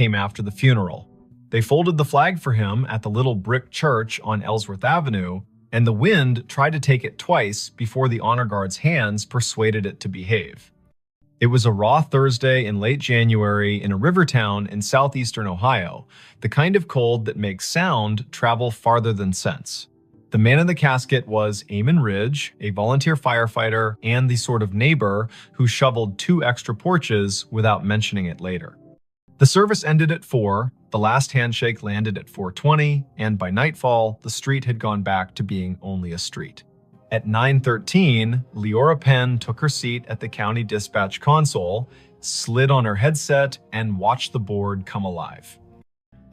came after the funeral. They folded the flag for him at the little brick church on Ellsworth Avenue, and the wind tried to take it twice before the honor guard's hands persuaded it to behave. It was a raw Thursday in late January in a river town in southeastern Ohio, the kind of cold that makes sound travel farther than sense. The man in the casket was Eamon Ridge, a volunteer firefighter and the sort of neighbor who shoveled 2 extra porches without mentioning it later. The service ended at 4, the last handshake landed at 4:20, and by nightfall, the street had gone back to being only a street. At 9:13, Leora Penn took her seat at the county dispatch console, slid on her headset, and watched the board come alive.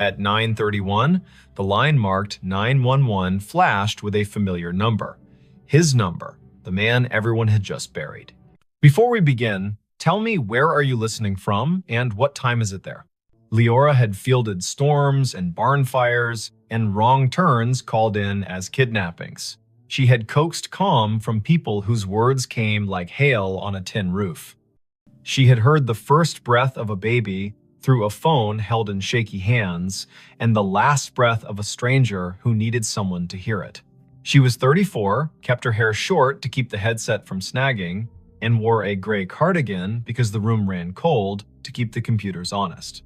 At 9:31, the line marked 911 flashed with a familiar number. His number, the man everyone had just buried. Before we begin, tell me, where are you listening from and what time is it there? Leora had fielded storms and barn fires, and wrong turns called in as kidnappings. She had coaxed calm from people whose words came like hail on a tin roof. She had heard the first breath of a baby through a phone held in shaky hands, and the last breath of a stranger who needed someone to hear it. She was 34, kept her hair short to keep the headset from snagging, and wore a gray cardigan because the room ran cold to keep the computers honest.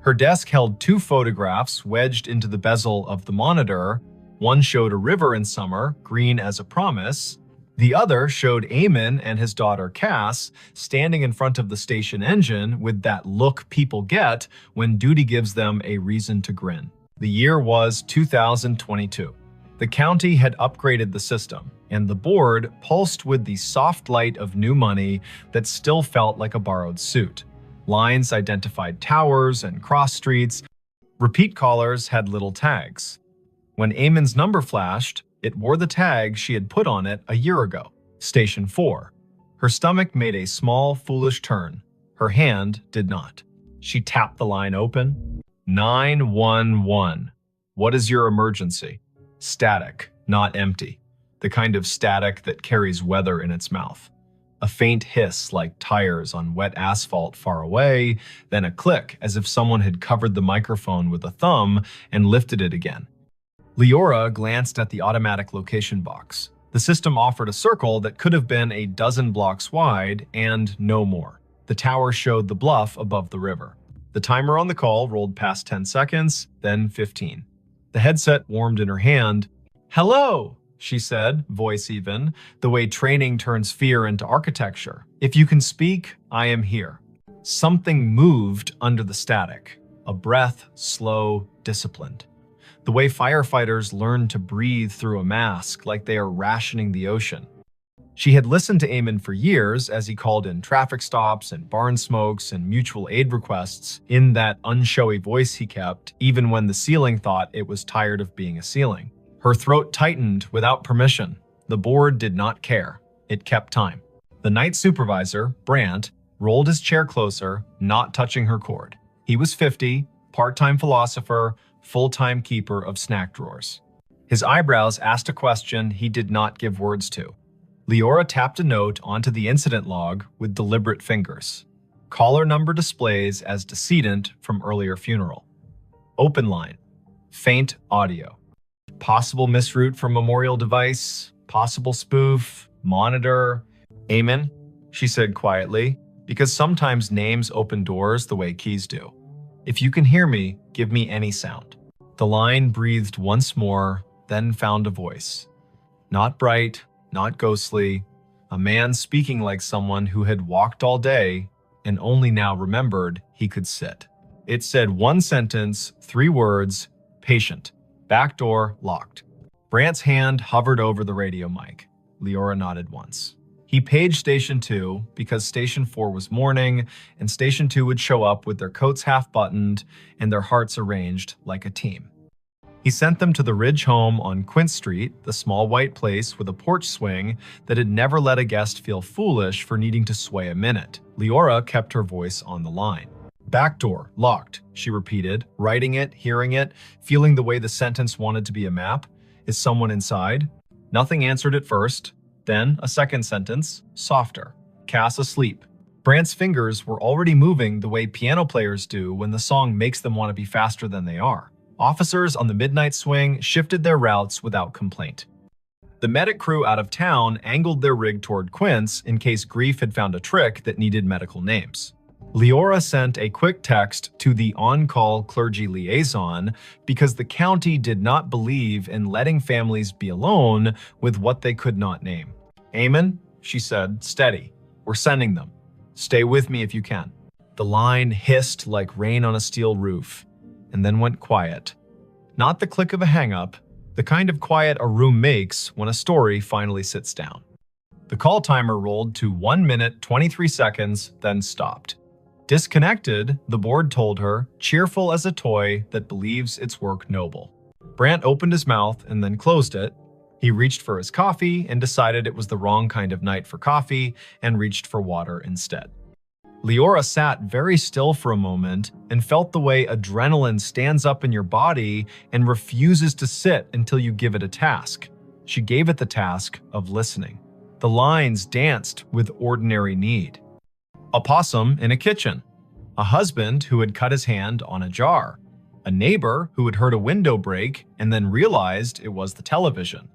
Her desk held 2 photographs wedged into the bezel of the monitor. One showed a river in summer, green as a promise. The other showed Eamon and his daughter Cass standing in front of the station engine with that look people get when duty gives them a reason to grin. The year was 2022. The county had upgraded the system, and the board pulsed with the soft light of new money that still felt like a borrowed suit. Lines identified towers and cross streets. Repeat callers had little tags. When Eamon's number flashed, it wore the tag she had put on it a year ago, Station 4. Her stomach made a small, foolish turn. Her hand did not. She tapped the line open. 911. What is your emergency? Static, not empty. The kind of static that carries weather in its mouth. A faint hiss like tires on wet asphalt far away, then a click as if someone had covered the microphone with a thumb and lifted it again. Leora glanced at the automatic location box. The system offered a circle that could have been a dozen blocks wide and no more. The tower showed the bluff above the river. The timer on the call rolled past 10 seconds, then 15. The headset warmed in her hand. "Hello," she said, voice even, the way training turns fear into architecture. "If you can speak, I am here." Something moved under the static. A breath, slow, disciplined. The way firefighters learn to breathe through a mask like they are rationing the ocean. She had listened to Eamon for years as he called in traffic stops and barn smokes and mutual aid requests in that unshowy voice he kept, even when the ceiling thought it was tired of being a ceiling. Her throat tightened without permission. The board did not care. It kept time. The night supervisor, Brandt, rolled his chair closer, not touching her cord. He was 50, part-time philosopher, full-time keeper of snack drawers. His eyebrows asked a question he did not give words to. Leora tapped a note onto the incident log with deliberate fingers. Caller number displays as decedent from earlier funeral. Open line. Faint audio. Possible misroute from memorial device. Possible spoof. Monitor. "Eamon," she said quietly, because sometimes names open doors the way keys do. "If you can hear me, give me any sound." The line breathed once more, then found a voice. Not bright, not ghostly, a man speaking like someone who had walked all day and only now remembered he could sit. It said one sentence, 3 words, patient, back door locked. Brandt's hand hovered over the radio mic. Leora nodded once. He paged Station 2 because Station 4 was morning, and Station 2 would show up with their coats half-buttoned and their hearts arranged like a team. He sent them to the Ridge home on Quint Street, the small white place with a porch swing that had never let a guest feel foolish for needing to sway a minute. Leora kept her voice on the line. "Back door, locked," she repeated, writing it, hearing it, feeling the way the sentence wanted to be a map. "Is someone inside?" Nothing answered at first. Then a second sentence, softer. "Cass asleep." Brant's fingers were already moving the way piano players do when the song makes them want to be faster than they are. Officers on the midnight swing shifted their routes without complaint. The medic crew out of town angled their rig toward Quince in case Grief had found a trick that needed medical names. Leora sent a quick text to the on-call clergy liaison because the county did not believe in letting families be alone with what they could not name. "Amen," she said, "steady. We're sending them. Stay with me if you can." The line hissed like rain on a steel roof, and then went quiet. Not the click of a hang-up, the kind of quiet a room makes when a story finally sits down. The call timer rolled to 1 minute 23 seconds, then stopped. Disconnected, the board told her, cheerful as a toy that believes its work noble. Brant opened his mouth and then closed it. He reached for his coffee and decided it was the wrong kind of night for coffee and reached for water instead. Leora sat very still for a moment and felt the way adrenaline stands up in your body and refuses to sit until you give it a task. She gave it the task of listening. The lines danced with ordinary need. A possum in a kitchen. A husband who had cut his hand on a jar. A neighbor who had heard a window break and then realized it was the television.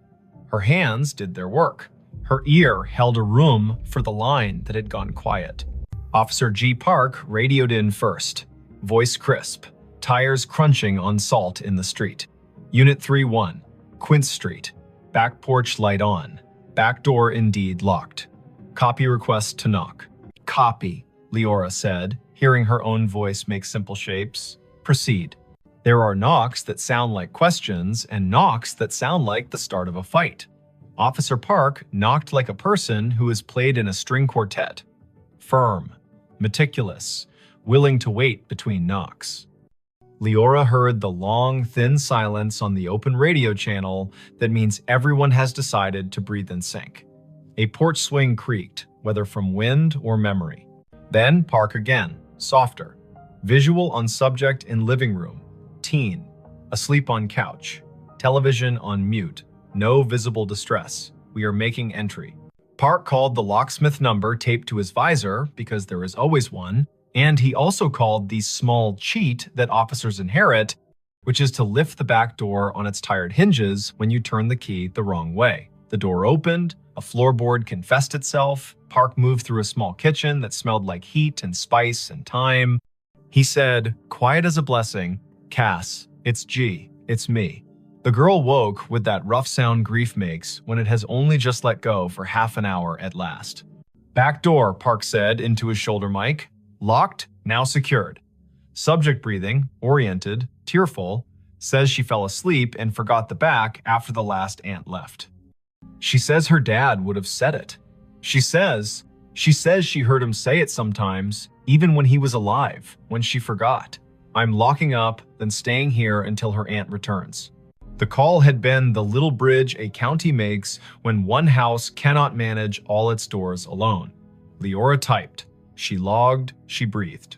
Her hands did their work. Her ear held a room for the line that had gone quiet. Officer G. Park radioed in first. Voice crisp. Tires crunching on salt in the street. Unit 3-1. Quince Street. Back porch light on. Back door indeed locked. Copy request to knock. "Copy," Leora said, hearing her own voice make simple shapes. "Proceed." There are knocks that sound like questions and knocks that sound like the start of a fight. Officer Park knocked like a person who has played in a string quartet. Firm. Meticulous, willing to wait between knocks. Leora heard the long, thin silence on the open radio channel that means everyone has decided to breathe in sync. A porch swing creaked, whether from wind or memory. Then Park again, softer. Visual on subject in living room. Teen. Asleep on couch. Television on mute. No visible distress. We are making entry. Park called the locksmith number taped to his visor, because there is always one, and he also called the small cheat that officers inherit, which is to lift the back door on its tired hinges when you turn the key the wrong way. The door opened, a floorboard confessed itself, Park moved through a small kitchen that smelled like heat and spice and thyme. He said, quiet as a blessing, "Cass, it's G, it's me." The girl woke with that rough sound grief makes when it has only just let go for half an hour at last. "Back door," Park said into his shoulder mic. "Locked, now secured." Subject breathing, oriented, tearful, says she fell asleep and forgot the back after the last aunt left. She says her dad would have said it. She says she heard him say it sometimes, even when he was alive, when she forgot. "I'm locking up, then staying here until her aunt returns." The call had been the little bridge a county makes when one house cannot manage all its doors alone. Leora typed. She logged, she breathed.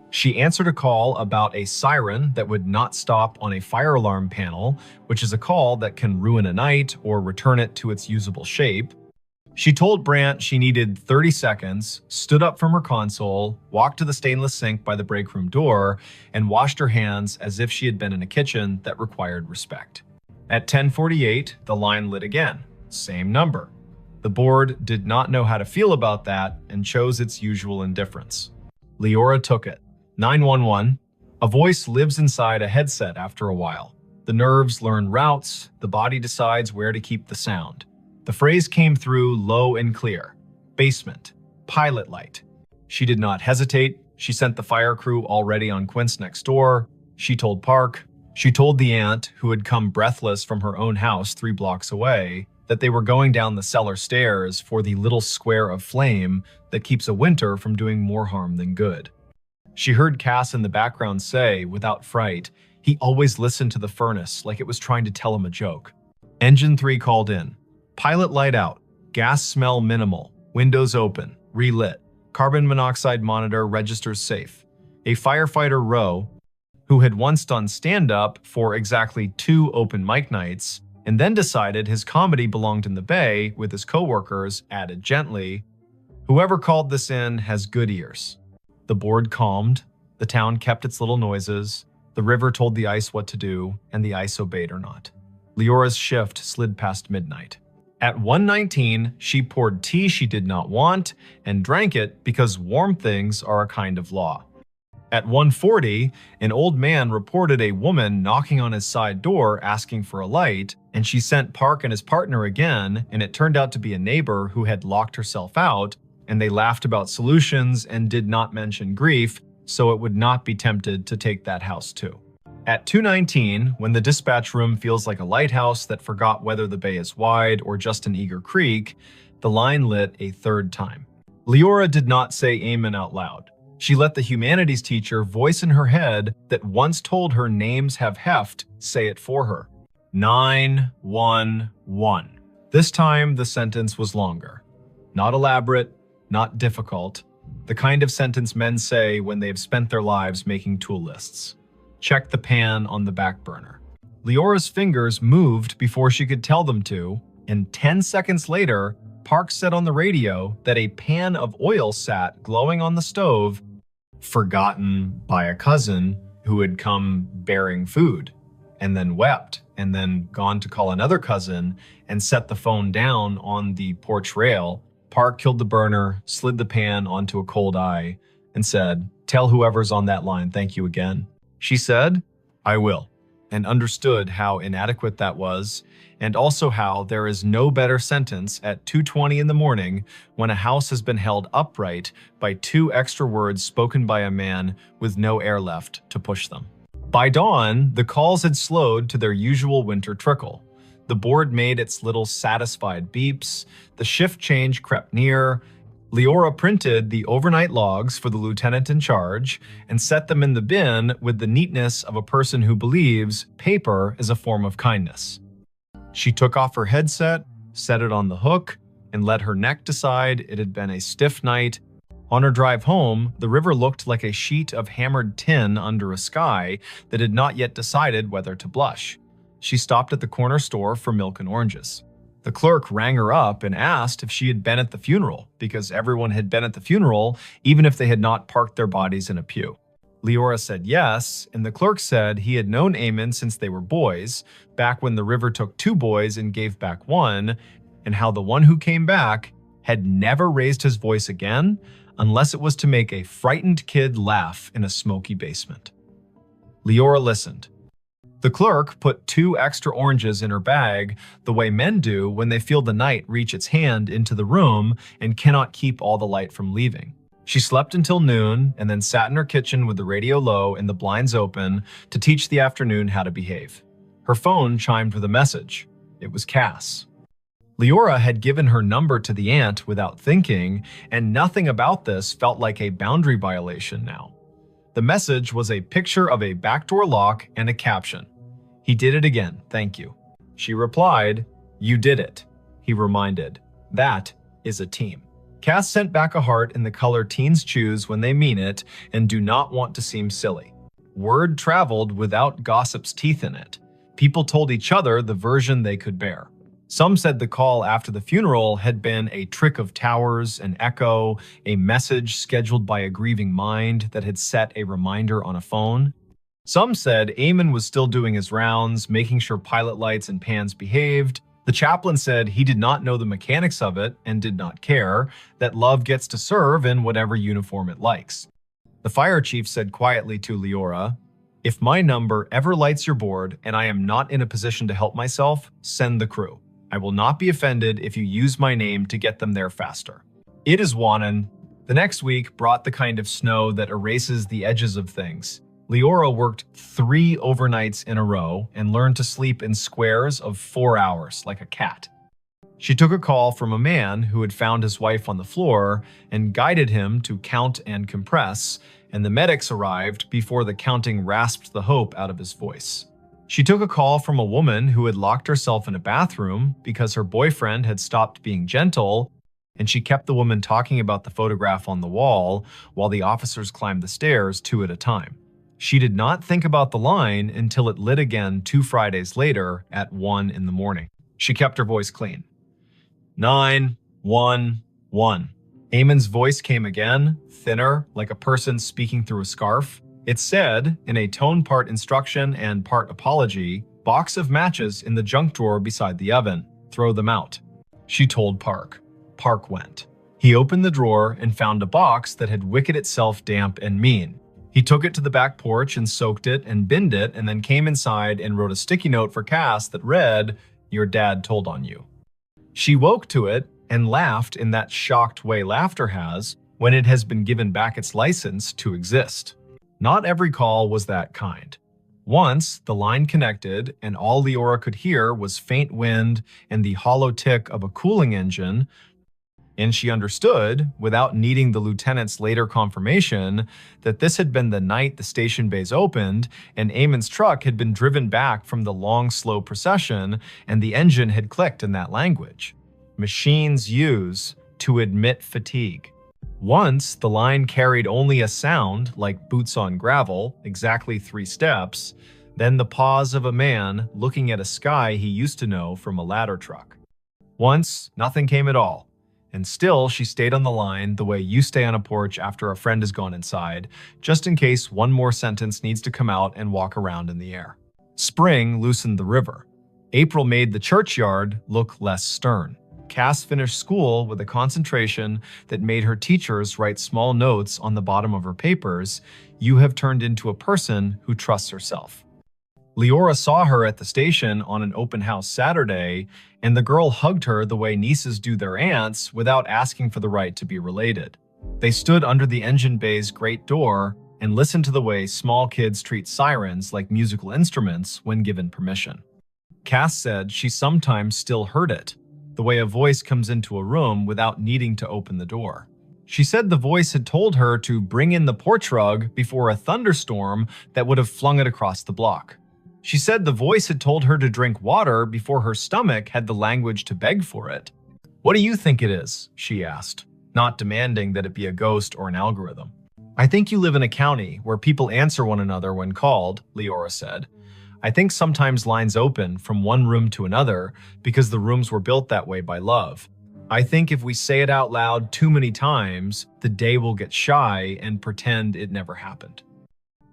She answered a call about a siren that would not stop on a fire alarm panel, which is a call that can ruin a night or return it to its usable shape. She told Brant she needed 30 seconds, stood up from her console, walked to the stainless sink by the break room door, and washed her hands as if she had been in a kitchen that required respect. At 10:48, the line lit again. Same number. The board did not know how to feel about that and chose its usual indifference. Leora took it. 911. A voice lives inside a headset after a while. The nerves learn routes, the body decides where to keep the sound. The phrase came through low and clear. Basement. Pilot light. She did not hesitate. She sent the fire crew already on Quince next door. She told Park. She told the aunt, who had come breathless from her own house 3 blocks away, that they were going down the cellar stairs for the little square of flame that keeps a winter from doing more harm than good. She heard Cass in the background say, without fright, he always listened to the furnace like it was trying to tell him a joke. Engine 3 called in. Pilot light out. Gas smell minimal. Windows open. Relit. Carbon monoxide monitor registers safe. A firefighter Rowe, who had once done stand-up for exactly 2 open mic nights, and then decided his comedy belonged in the bay with his coworkers, added gently, Whoever called this in has good ears. The board calmed, the town kept its little noises, the river told the ice what to do, and the ice obeyed or not. Leora's shift slid past midnight. At 1:19, she poured tea she did not want and drank it because warm things are a kind of law. At 1:40, an old man reported a woman knocking on his side door asking for a light, and she sent Park and his partner again, and it turned out to be a neighbor who had locked herself out, and they laughed about solutions and did not mention grief, so it would not be tempted to take that house too. At 2:19, when the dispatch room feels like a lighthouse that forgot whether the bay is wide or just an eager creek, the line lit a third time. Leora did not say amen out loud. She let the humanities teacher voice in her head that once told her names have heft say it for her. 911. This time the sentence was longer. Not elaborate, not difficult. The kind of sentence men say when they've spent their lives making tool lists. Check the pan on the back burner. Leora's fingers moved before she could tell them to, and 10 seconds later, Park said on the radio that a pan of oil sat glowing on the stove, forgotten by a cousin who had come bearing food, and then wept, and then gone to call another cousin and set the phone down on the porch rail. Park killed the burner, slid the pan onto a cold eye, and said, "Tell whoever's on that line thank you again." She said, "I will," and understood how inadequate that was, and also how there is no better sentence at 2:20 in the morning when a house has been held upright by 2 extra words spoken by a man with no air left to push them. By dawn, the calls had slowed to their usual winter trickle. The board made its little satisfied beeps, the shift change crept near. Leora printed the overnight logs for the lieutenant in charge and set them in the bin with the neatness of a person who believes paper is a form of kindness. She took off her headset, set it on the hook, and let her neck decide it had been a stiff night. On her drive home, the river looked like a sheet of hammered tin under a sky that had not yet decided whether to blush. She stopped at the corner store for milk and oranges. The clerk rang her up and asked if she had been at the funeral, because everyone had been at the funeral, even if they had not parked their bodies in a pew. Leora said yes, and the clerk said he had known Eamon since they were boys, back when the river took 2 boys and gave back 1, and how the one who came back had never raised his voice again, unless it was to make a frightened kid laugh in a smoky basement. Leora listened. The clerk put 2 extra oranges in her bag, the way men do when they feel the night reach its hand into the room and cannot keep all the light from leaving. She slept until noon and then sat in her kitchen with the radio low and the blinds open to teach the afternoon how to behave. Her phone chimed with a message. It was Cass. Leora had given her number to the aunt without thinking, and nothing about this felt like a boundary violation now. The message was a picture of a backdoor lock and a caption. "He did it again, thank you." She replied, "You did it." He reminded, "That is a team." Cass sent back a heart in the color teens choose when they mean it and do not want to seem silly. Word traveled without gossip's teeth in it. People told each other the version they could bear. Some said the call after the funeral had been a trick of towers, an echo, a message scheduled by a grieving mind that had set a reminder on a phone. Some said Eamon was still doing his rounds, making sure pilot lights and pans behaved. The chaplain said he did not know the mechanics of it and did not care, that love gets to serve in whatever uniform it likes. The fire chief said quietly to Leora, "If my number ever lights your board and I am not in a position to help myself, send the crew. I will not be offended if you use my name to get them there faster." It is Wannon. The next week brought the kind of snow that erases the edges of things. Leora worked 3 overnights in a row and learned to sleep in squares of 4 hours like a cat. She took a call from a man who had found his wife on the floor and guided him to count and compress, and the medics arrived before the counting rasped the hope out of his voice. She took a call from a woman who had locked herself in a bathroom because her boyfriend had stopped being gentle, and she kept the woman talking about the photograph on the wall while the officers climbed the stairs 2 at a time. She did not think about the line until it lit again 2 Fridays later at 1 in the morning. She kept her voice clean. 911. Eamon's voice came again, thinner, like a person speaking through a scarf. It said, in a tone part instruction and part apology, "Box of matches in the junk drawer beside the oven. Throw them out." She told Park. Park went. He opened the drawer and found a box that had wicked itself damp and mean. He took it to the back porch and soaked it and binned it, and then came inside and wrote a sticky note for Cass that read, "Your dad told on you." She woke to it and laughed in that shocked way laughter has when it has been given back its license to exist. Not every call was that kind. Once, the line connected, and all Leora could hear was faint wind and the hollow tick of a cooling engine, and she understood, without needing the lieutenant's later confirmation, that this had been the night the station bays opened, and Eamon's truck had been driven back from the long, slow procession, and the engine had clicked in that language. Machines use to admit fatigue. Once, the line carried only a sound, like boots on gravel, exactly 3 steps, then the pause of a man looking at a sky he used to know from a ladder truck. Once, nothing came at all. And still, she stayed on the line the way you stay on a porch after a friend has gone inside, just in case one more sentence needs to come out and walk around in the air. Spring loosened the river. April made the churchyard look less stern. Cass finished school with a concentration that made her teachers write small notes on the bottom of her papers. "You have turned into a person who trusts herself." Leora saw her at the station on an open house Saturday, and the girl hugged her the way nieces do their aunts without asking for the right to be related. They stood under the engine bay's great door and listened to the way small kids treat sirens like musical instruments when given permission. Cass said she sometimes still heard it, the way a voice comes into a room without needing to open the door. She said the voice had told her to bring in the porch rug before a thunderstorm that would have flung it across the block. She said the voice had told her to drink water before her stomach had the language to beg for it. "What do you think it is?" she asked, not demanding that it be a ghost or an algorithm. "I think you live in a county where people answer one another when called," Leora said. "I think sometimes lines open from one room to another because the rooms were built that way by love. I think if we say it out loud too many times, the day will get shy and pretend it never happened.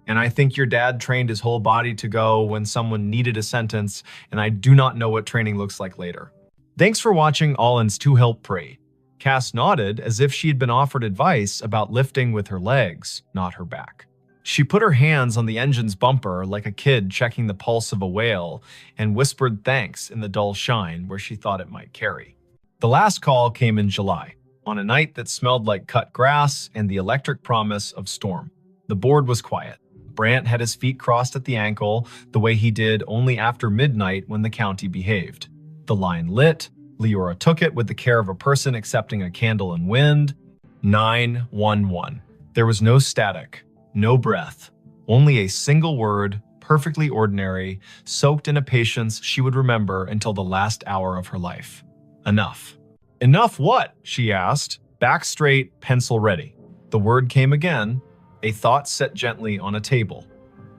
And I think your dad trained his whole body to go when someone needed a sentence, and I do not know what training looks like later." Thanks for watching Allen's To Help Pray. Cass nodded as if she had been offered advice about lifting with her legs, not her back. She put her hands on the engine's bumper like a kid checking the pulse of a whale and whispered thanks in the dull shine where she thought it might carry. The last call came in July, on a night that smelled like cut grass and the electric promise of storm. The board was quiet. Brant had his feet crossed at the ankle, the way he did only after midnight when the county behaved. The line lit. Leora took it with the care of a person accepting a candle in wind. 911. There was no static, no breath, only a single word, perfectly ordinary, soaked in a patience she would remember until the last hour of her life. Enough. "Enough what?" she asked. Back straight, pencil ready. The word came again. A thought set gently on a table.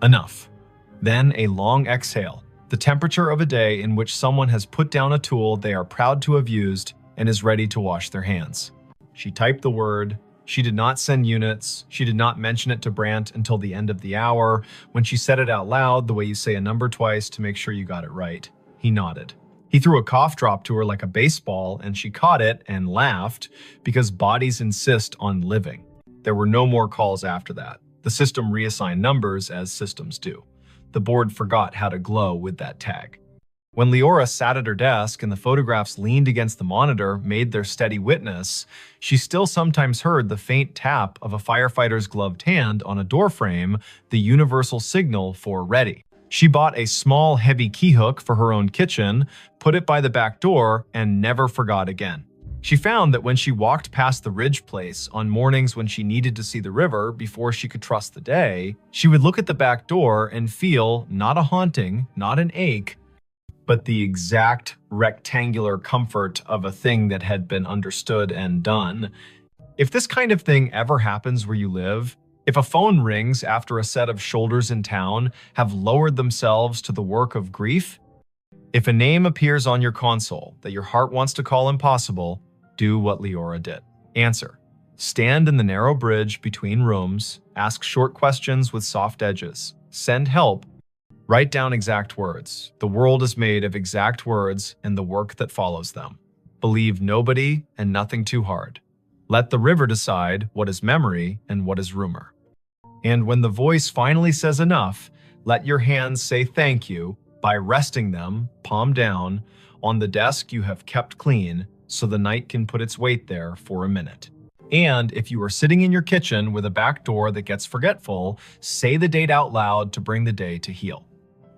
Enough. Then a long exhale, the temperature of a day in which someone has put down a tool they are proud to have used and is ready to wash their hands. She typed the word. She did not send units. She did not mention it to Brant until the end of the hour, when she said it out loud the way you say a number twice to make sure you got it right. He nodded. He threw a cough drop to her like a baseball, and she caught it and laughed because bodies insist on living. There were no more calls after that. The system reassigned numbers as systems do. The board forgot how to glow with that tag. When Leora sat at her desk and the photographs leaned against the monitor made their steady witness, she still sometimes heard the faint tap of a firefighter's gloved hand on a doorframe, the universal signal for ready. She bought a small, heavy key hook for her own kitchen, put it by the back door, and never forgot again. She found that when she walked past the Ridge place on mornings when she needed to see the river before she could trust the day, she would look at the back door and feel not a haunting, not an ache, but the exact rectangular comfort of a thing that had been understood and done. If this kind of thing ever happens where you live, if a phone rings after a set of shoulders in town have lowered themselves to the work of grief, if a name appears on your console that your heart wants to call impossible, do what Leora did. Answer. Stand in the narrow bridge between rooms, ask short questions with soft edges, send help, write down exact words. The world is made of exact words and the work that follows them. Believe nobody and nothing too hard. Let the river decide what is memory and what is rumor. And when the voice finally says enough, let your hands say thank you by resting them, palm down, on the desk you have kept clean so the night can put its weight there for a minute. And if you are sitting in your kitchen with a back door that gets forgetful, say the date out loud to bring the day to heal.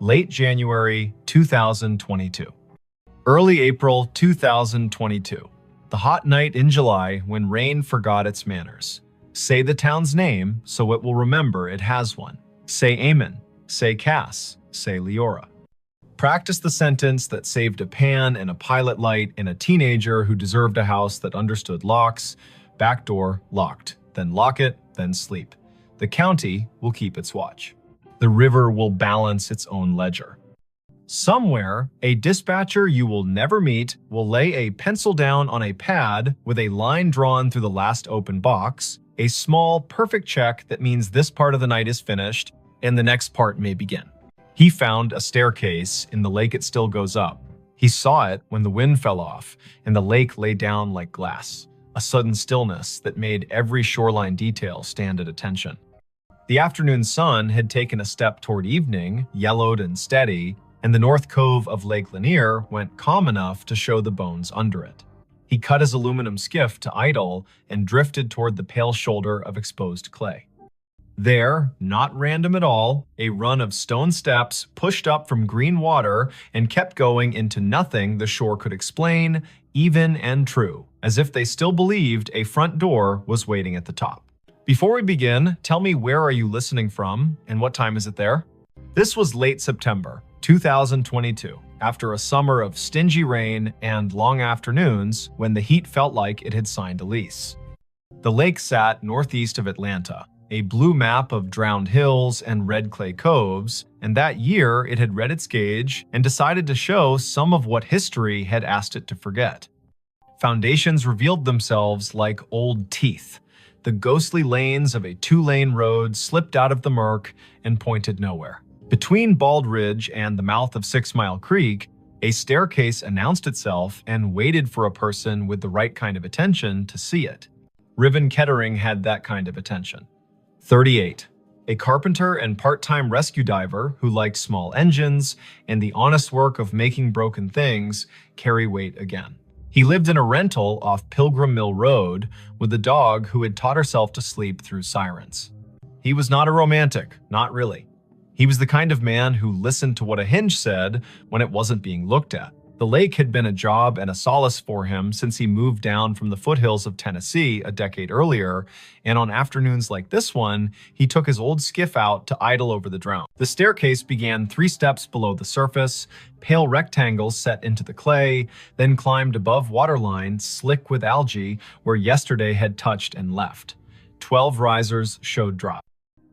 Late January 2022. Early April 2022. The hot night in July when rain forgot its manners. Say the town's name so it will remember it has one. Say Amen. Say Cass. Say Leora. Practice the sentence that saved a pan and a pilot light in a teenager who deserved a house that understood locks. Back door locked. Then lock it, then sleep. The county will keep its watch. The river will balance its own ledger. Somewhere, a dispatcher you will never meet will lay a pencil down on a pad with a line drawn through the last open box, a small, perfect check that means this part of the night is finished and the next part may begin. He found a staircase in the lake it still goes up. He saw it when the wind fell off and the lake lay down like glass, a sudden stillness that made every shoreline detail stand at attention. The afternoon sun had taken a step toward evening, yellowed and steady, and the north cove of Lake Lanier went calm enough to show the bones under it. He cut his aluminum skiff to idle and drifted toward the pale shoulder of exposed clay. There, not random at all, a run of stone steps pushed up from green water and kept going into nothing the shore could explain, even and true, as if they still believed a front door was waiting at the top. Before we begin, tell me where are you listening from and what time is it there? This was late September 2022, after a summer of stingy rain and long afternoons when the heat felt like it had signed a lease. The lake sat northeast of Atlanta, a blue map of drowned hills and red clay coves, and that year it had read its gauge and decided to show some of what history had asked it to forget. Foundations revealed themselves like old teeth. The ghostly lanes of a two-lane road slipped out of the murk and pointed nowhere. Between Bald Ridge and the mouth of 6 Mile Creek, a staircase announced itself and waited for a person with the right kind of attention to see it. Riven Kettering had that kind of attention. 38. A carpenter and part-time rescue diver who liked small engines and the honest work of making broken things carry weight again. He lived in a rental off Pilgrim Mill Road with a dog who had taught herself to sleep through sirens. He was not a romantic, not really. He was the kind of man who listened to what a hinge said when it wasn't being looked at. The lake had been a job and a solace for him since he moved down from the foothills of Tennessee a decade earlier, and on afternoons like this one, he took his old skiff out to idle over the drown. The staircase began 3 steps below the surface, pale rectangles set into the clay, then climbed above waterline, slick with algae, where yesterday had touched and left. 12 risers showed drop.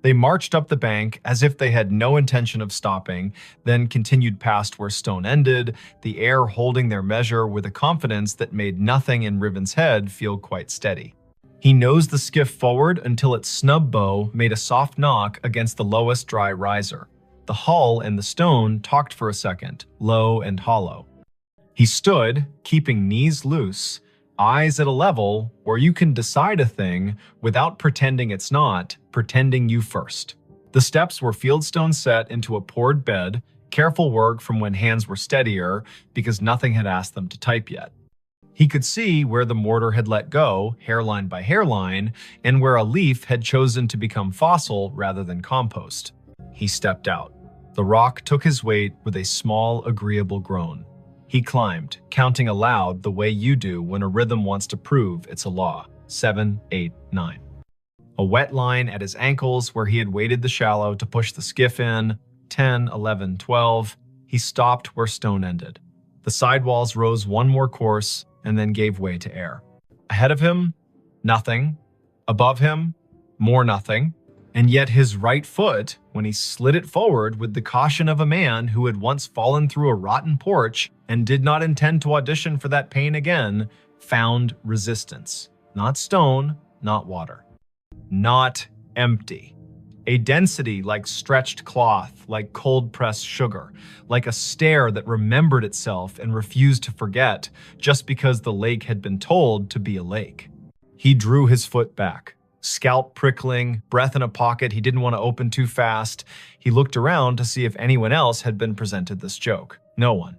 They marched up the bank as if they had no intention of stopping, then continued past where stone ended, the air holding their measure with a confidence that made nothing in Riven's head feel quite steady. He nosed the skiff forward until its snub bow made a soft knock against the lowest dry riser. The hull and the stone talked for a second, low and hollow. He stood, keeping knees loose, eyes at a level where you can decide a thing without pretending it's not, pretending you first. The steps were fieldstone set into a poured bed, careful work from when hands were steadier because nothing had asked them to type yet. He could see where the mortar had let go, hairline by hairline, and where a leaf had chosen to become fossil rather than compost. He stepped out. The rock took his weight with a small, agreeable groan. He climbed, counting aloud the way you do when a rhythm wants to prove it's a law. 7, 8, 9. A wet line at his ankles where he had waded the shallow to push the skiff in. 10, 11, 12. He stopped where stone ended. The sidewalls rose one more course and then gave way to air. Ahead of him, nothing. Above him, more nothing. And yet his right foot, when he slid it forward with the caution of a man who had once fallen through a rotten porch and did not intend to audition for that pain again, found resistance. Not stone, not water. Not empty. A density like stretched cloth, like cold-pressed sugar, like a stare that remembered itself and refused to forget just because the lake had been told to be a lake. He drew his foot back, scalp prickling, breath in a pocket he didn't want to open too fast. He looked around to see if anyone else had been presented this joke. No one.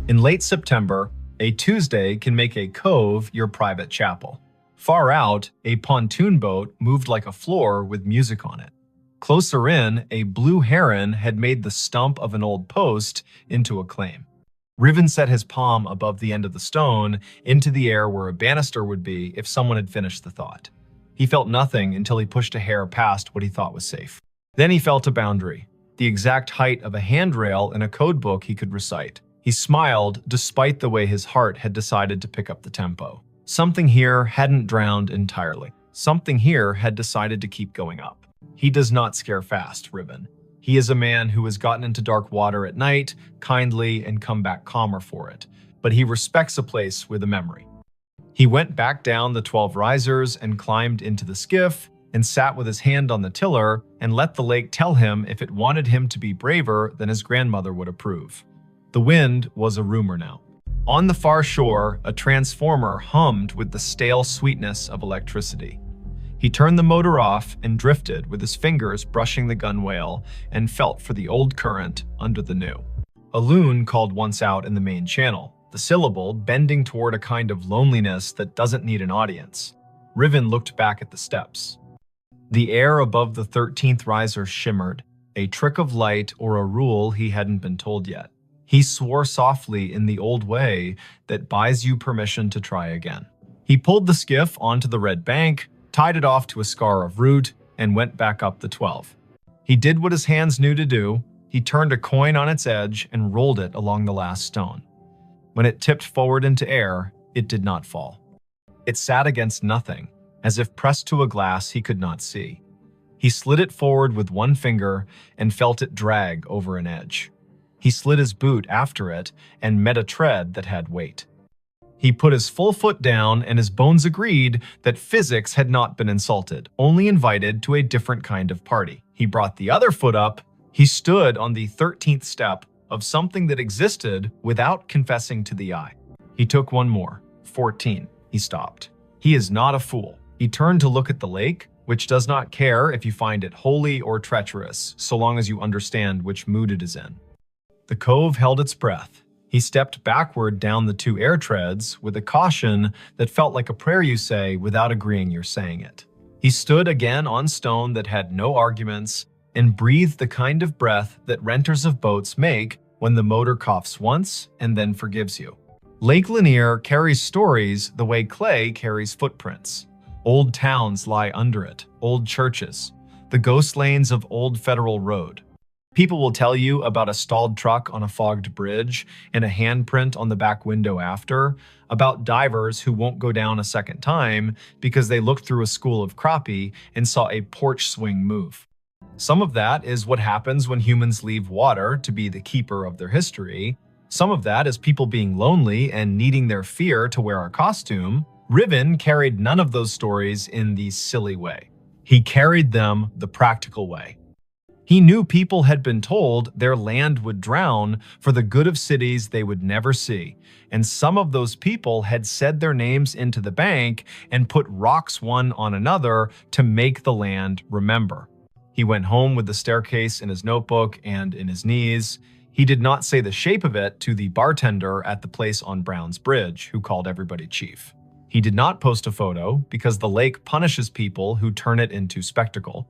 In late September, a Tuesday can make a cove your private chapel. Far out, a pontoon boat moved like a floor with music on it. Closer in, a blue heron had made the stump of an old post into a claim. Riven set his palm above the end of the stone into the air where a banister would be if someone had finished the thought. He felt nothing until he pushed a hair past what he thought was safe. Then he felt a boundary, the exact height of a handrail in a code book he could recite. He smiled despite the way his heart had decided to pick up the tempo. Something here hadn't drowned entirely. Something here had decided to keep going up. He does not scare fast, Riven. He is a man who has gotten into dark water at night, kindly, and come back calmer for it. But he respects a place with a memory. He went back down the 12 risers and climbed into the skiff and sat with his hand on the tiller and let the lake tell him if it wanted him to be braver than his grandmother would approve. The wind was a rumor now. On the far shore, a transformer hummed with the stale sweetness of electricity. He turned the motor off and drifted with his fingers brushing the gunwale and felt for the old current under the new. A loon called once out in the main channel, the syllable bending toward a kind of loneliness that doesn't need an audience. Riven looked back at the steps. The air above the 13th riser shimmered, a trick of light or a rule he hadn't been told yet. He swore softly in the old way that buys you permission to try again. He pulled the skiff onto the red bank, tied it off to a scar of root, and went back up the 12. He did what his hands knew to do. He turned a coin on its edge and rolled it along the last stone. When it tipped forward into air, it did not fall. It sat against nothing, as if pressed to a glass he could not see. He slid it forward with one finger and felt it drag over an edge. He slid his boot after it and met a tread that had weight. He put his full foot down and his bones agreed that physics had not been insulted, only invited to a different kind of party. He brought the other foot up. He stood on the 13th step of something that existed without confessing to the eye. He took one more. 14. He stopped. He is not a fool. He turned to look at the lake, which does not care if you find it holy or treacherous, so long as you understand which mood it is in. The cove held its breath. He stepped backward down the 2 air treads with a caution that felt like a prayer you say without agreeing you're saying it. He stood again on stone that had no arguments and breathed the kind of breath that renters of boats make when the motor coughs once and then forgives you. Lake Lanier carries stories the way clay carries footprints. Old towns lie under it, old churches, the ghost lanes of old Federal Road. People will tell you about a stalled truck on a fogged bridge and a handprint on the back window after, about divers who won't go down a second time because they looked through a school of crappie and saw a porch swing move. Some of that is what happens when humans leave water to be the keeper of their history. Some of that is people being lonely and needing their fear to wear a costume. Riven carried none of those stories in the silly way. He carried them the practical way. He knew people had been told their land would drown for the good of cities they would never see, and some of those people had said their names into the bank and put rocks one on another to make the land remember. He went home with the staircase in his notebook and in his knees. He did not say the shape of it to the bartender at the place on Brown's Bridge, who called everybody chief. He did not post a photo because the lake punishes people who turn it into spectacle.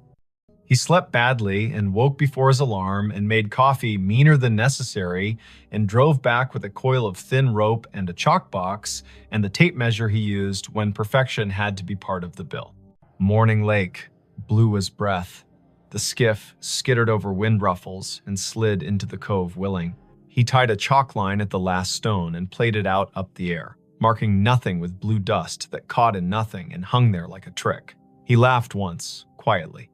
He slept badly and woke before his alarm and made coffee meaner than necessary and drove back with a coil of thin rope and a chalk box and the tape measure he used when perfection had to be part of the bill. Morning lake, blue as breath. The skiff skittered over wind ruffles and slid into the cove willing. He tied a chalk line at the last stone and played it out up the air, marking nothing with blue dust that caught in nothing and hung there like a trick. He laughed once, quietly.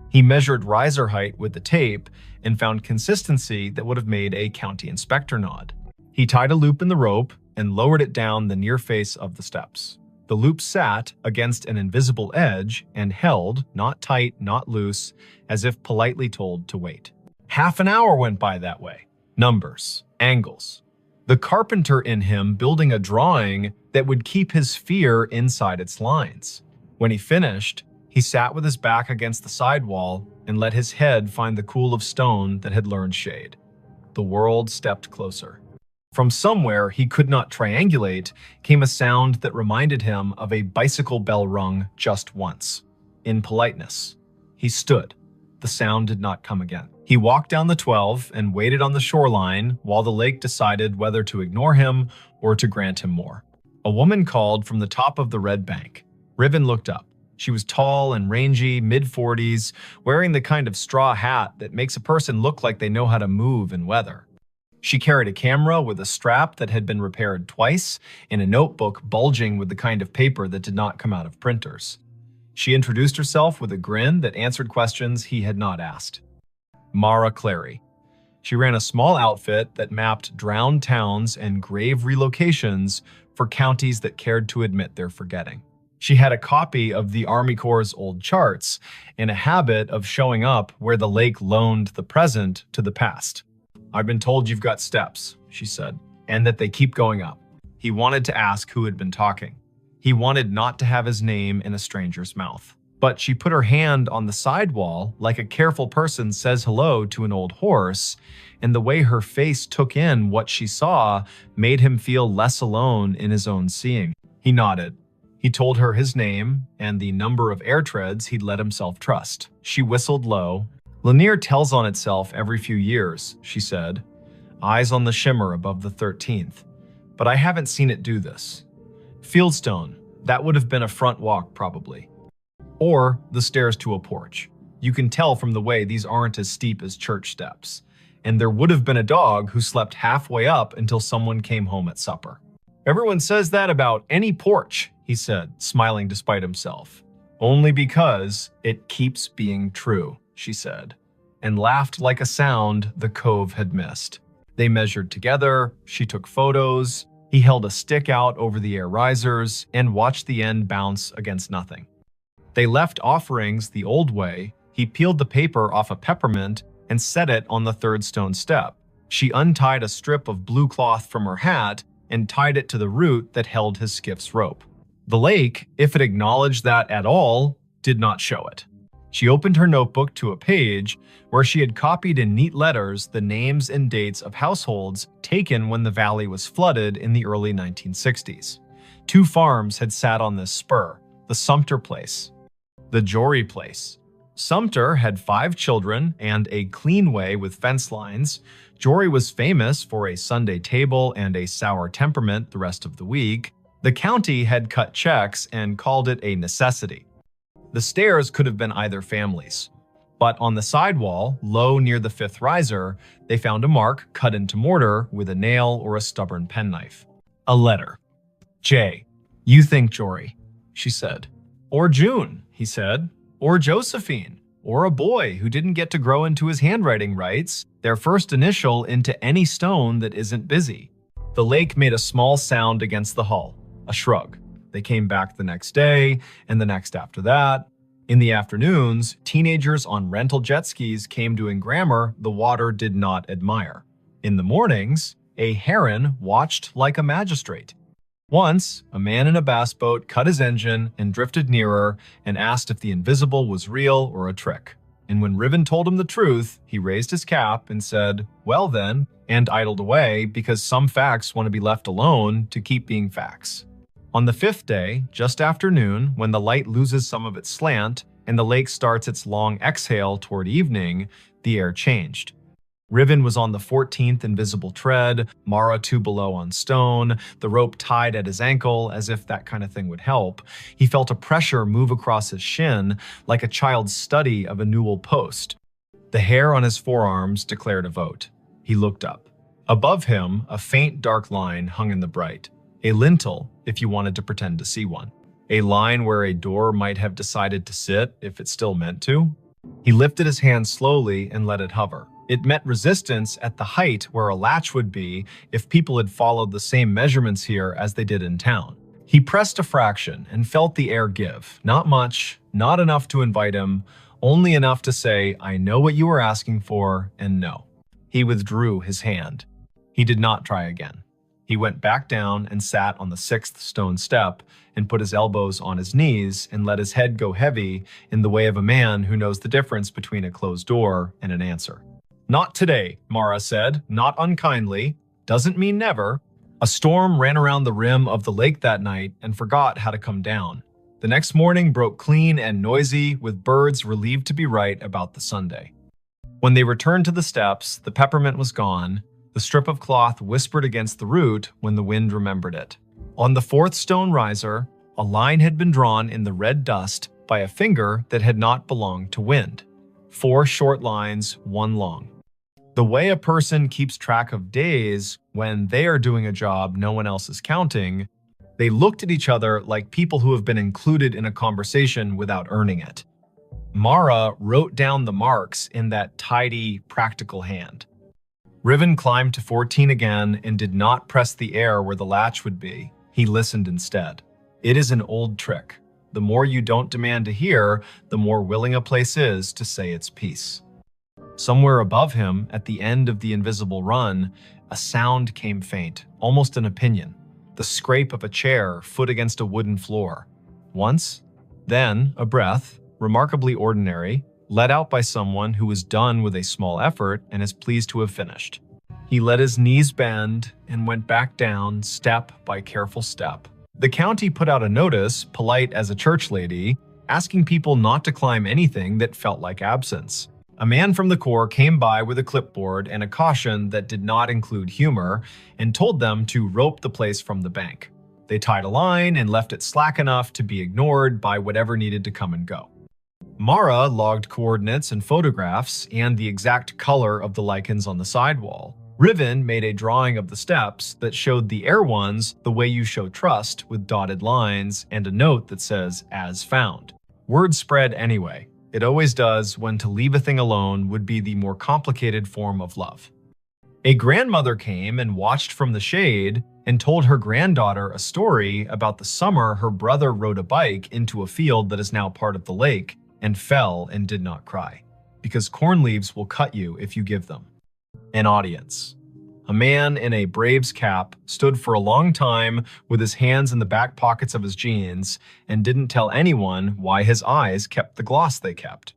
He measured riser height with the tape and found consistency that would have made a county inspector nod. He tied a loop in the rope and lowered it down the near face of the steps. The loop sat against an invisible edge and held, not tight, not loose, as if politely told to wait. Half an hour went by that way. Numbers, angles. The carpenter in him building a drawing that would keep his fear inside its lines. When he finished, he sat with his back against the sidewall and let his head find the cool of stone that had learned shade. The world stepped closer. From somewhere he could not triangulate came a sound that reminded him of a bicycle bell rung just once. In politeness, he stood. The sound did not come again. He walked down the 12 and waited on the shoreline while the lake decided whether to ignore him or to grant him more. A woman called from the top of the red bank. Riven looked up. She was tall and rangy, mid-40s, wearing the kind of straw hat that makes a person look like they know how to move in weather. She carried a camera with a strap that had been repaired twice and a notebook bulging with the kind of paper that did not come out of printers. She introduced herself with a grin that answered questions he had not asked. Mara Clary. She ran a small outfit that mapped drowned towns and grave relocations for counties that cared to admit their forgetting. She had a copy of the Army Corps' old charts and a habit of showing up where the lake loaned the present to the past. "I've been told you've got steps," she said, "and that they keep going up." He wanted to ask who had been talking. He wanted not to have his name in a stranger's mouth. But she put her hand on the sidewall like a careful person says hello to an old horse, and the way her face took in what she saw made him feel less alone in his own seeing. He nodded. He told her his name and the number of air treads he'd let himself trust. She whistled low. "Lanier tells on itself every few years," she said, eyes on the shimmer above the 13th. "But I haven't seen it do this. Fieldstone, that would have been a front walk probably. Or the stairs to a porch. You can tell from the way these aren't as steep as church steps. And there would have been a dog who slept halfway up until someone came home at supper." "Everyone says that about any porch," he said, smiling despite himself. "Only because it keeps being true," she said, and laughed like a sound the cove had missed. They measured together, she took photos, he held a stick out over the air risers and watched the end bounce against nothing. They left offerings the old way. He peeled the paper off a peppermint and set it on the third stone step. She untied a strip of blue cloth from her hat and tied it to the root that held his skiff's rope. The lake, if it acknowledged that at all, did not show it. She opened her notebook to a page where she had copied in neat letters the names and dates of households taken when the valley was flooded in the early 1960s. 2 farms had sat on this spur, the Sumter place, the Jory place. Sumter had 5 children and a clean way with fence lines. Jory was famous for a Sunday table and a sour temperament the rest of the week. The county had cut checks and called it a necessity. The stairs could have been either family's. But on the sidewall, low near the 5th riser, they found a mark cut into mortar with a nail or a stubborn penknife. A letter. "Jay, you think Jory," she said. "Or June," he said. "Or Josephine. Or a boy who didn't get to grow into his handwriting rights, their first initial into any stone that isn't busy." The lake made a small sound against the hull, a shrug. They came back the next day, and the next after that. In the afternoons, teenagers on rental jet skis came doing grammar the water did not admire. In the mornings, a heron watched like a magistrate. Once, a man in a bass boat cut his engine and drifted nearer and asked if the invisible was real or a trick. And when Riven told him the truth, he raised his cap and said, "Well then," and idled away because some facts want to be left alone to keep being facts. On the 5th day, just after noon, when the light loses some of its slant and the lake starts its long exhale toward evening, the air changed. Riven was on the 14th invisible tread, Mara 2 below on stone, the rope tied at his ankle as if that kind of thing would help. He felt a pressure move across his shin like a child's study of a newel post. The hair on his forearms declared a vote. He looked up. Above him, a faint dark line hung in the bright. A lintel, if you wanted to pretend to see one. A line where a door might have decided to sit if it still meant to. He lifted his hand slowly and let it hover. It met resistance at the height where a latch would be if people had followed the same measurements here as they did in town. He pressed a fraction and felt the air give. Not much, not enough to invite him, only enough to say, "I know what you were asking for," and no. He withdrew his hand. He did not try again. He went back down and sat on the 6th stone step and put his elbows on his knees and let his head go heavy in the way of a man who knows the difference between a closed door and an answer. "Not today," Mara said, not unkindly. "Doesn't mean never." A storm ran around the rim of the lake that night and forgot how to come down. The next morning broke clean and noisy, with birds relieved to be right about the Sunday. When they returned to the steps, the peppermint was gone. The strip of cloth whispered against the root when the wind remembered it. On the 4th stone riser, a line had been drawn in the red dust by a finger that had not belonged to wind. 4 short lines, 1 long. The way a person keeps track of days when they are doing a job no one else is counting, they looked at each other like people who have been included in a conversation without earning it. Mara wrote down the marks in that tidy, practical hand. Riven climbed to 14 again and did not press the air where the latch would be. He listened instead. It is an old trick. The more you don't demand to hear, the more willing a place is to say its piece. Somewhere above him, at the end of the invisible run, a sound came faint, almost an opinion. The scrape of a chair, foot against a wooden floor. Once, then a breath, remarkably ordinary, let out by someone who was done with a small effort and is pleased to have finished. He let his knees bend and went back down step by careful step. The county put out a notice, polite as a church lady, asking people not to climb anything that felt like absence. A man from the Corps came by with a clipboard and a caution that did not include humor and told them to rope the place from the bank. They tied a line and left it slack enough to be ignored by whatever needed to come and go. Mara logged coordinates and photographs and the exact color of the lichens on the sidewall. Riven made a drawing of the steps that showed the air ones the way you show trust, with dotted lines and a note that says, "As found." Word spread anyway. It always does when to leave a thing alone would be the more complicated form of love. A grandmother came and watched from the shade and told her granddaughter a story about the summer her brother rode a bike into a field that is now part of the lake and fell and did not cry, because corn leaves will cut you if you give them. An audience. A man in a Braves cap stood for a long time with his hands in the back pockets of his jeans and didn't tell anyone why his eyes kept the gloss they kept.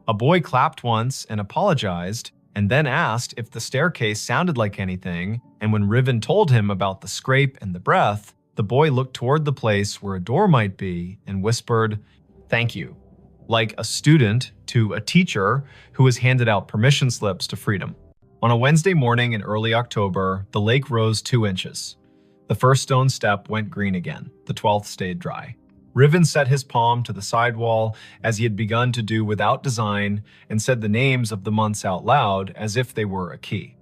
A boy clapped once and apologized, and then asked if the staircase sounded like anything, and when Riven told him about the scrape and the breath, the boy looked toward the place where a door might be and whispered, "Thank you," like a student to a teacher who has handed out permission slips to freedom. On a Wednesday morning in early October, the lake rose 2 inches. The 1st stone step went green again. The 12th stayed dry. Riven set his palm to the sidewall as he had begun to do without design and said the names of the months out loud as if they were a key.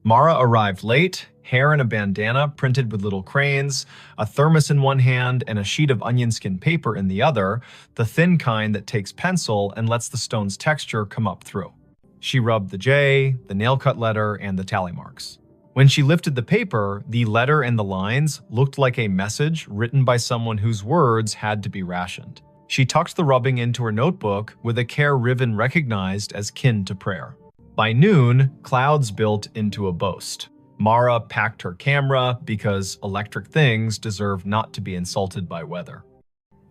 Mara arrived late, hair in a bandana printed with little cranes, a thermos in one hand and a sheet of onion skin paper in the other, the thin kind that takes pencil and lets the stone's texture come up through. She rubbed the J, the nail-cut letter, and the tally marks. When she lifted the paper, the letter and the lines looked like a message written by someone whose words had to be rationed. She tucked the rubbing into her notebook with a care Riven recognized as kin to prayer. By noon, clouds built into a boast. Mara packed her camera because electric things deserve not to be insulted by weather.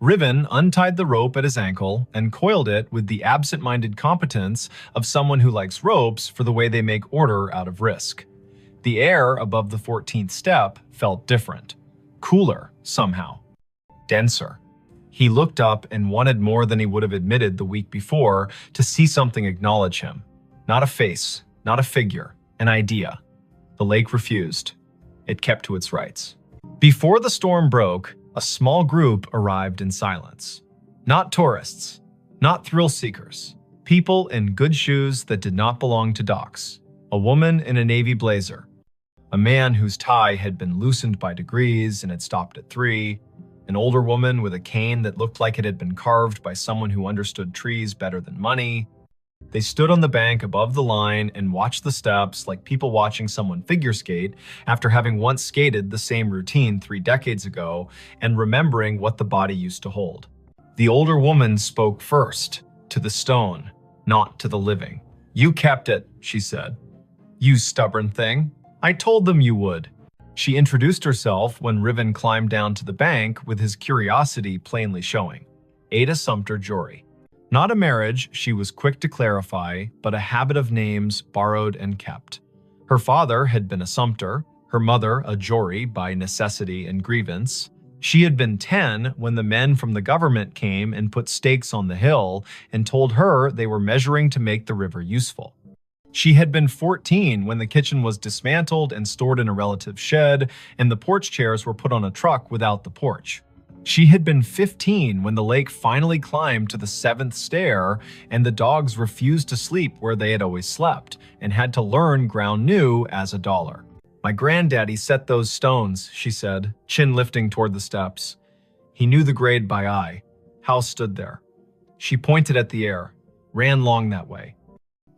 Riven untied the rope at his ankle and coiled it with the absent-minded competence of someone who likes ropes for the way they make order out of risk. The air above the 14th step felt different. Cooler, somehow. Denser. He looked up and wanted more than he would have admitted the week before to see something acknowledge him. Not a face, not a figure, an idea. The lake refused. It kept to its rights. Before the storm broke, a small group arrived in silence. Not tourists, not thrill seekers. People in good shoes that did not belong to docks. A woman in a navy blazer. A man whose tie had been loosened by degrees and had stopped at 3. An older woman with a cane that looked like it had been carved by someone who understood trees better than money. They stood on the bank above the line and watched the steps like people watching someone figure skate after having once skated the same routine 3 decades ago and remembering what the body used to hold. The older woman spoke first, to the stone, not to the living. "You kept it," she said. "You stubborn thing. I told them you would." She introduced herself when Riven climbed down to the bank with his curiosity plainly showing. Ada Sumter Jory. Not a marriage, she was quick to clarify, but a habit of names borrowed and kept. Her father had been a Sumter, her mother a Jory by necessity and grievance. She had been 10 when the men from the government came and put stakes on the hill and told her they were measuring to make the river useful. She had been 14 when the kitchen was dismantled and stored in a relative's shed, and the porch chairs were put on a truck without the porch. She had been 15 when the lake finally climbed to the 7th stair and the dogs refused to sleep where they had always slept and had to learn ground new as a dollar. "My granddaddy set those stones," she said, chin lifting toward the steps. He knew the grade by eye. House stood there. She pointed at the air, ran long that way.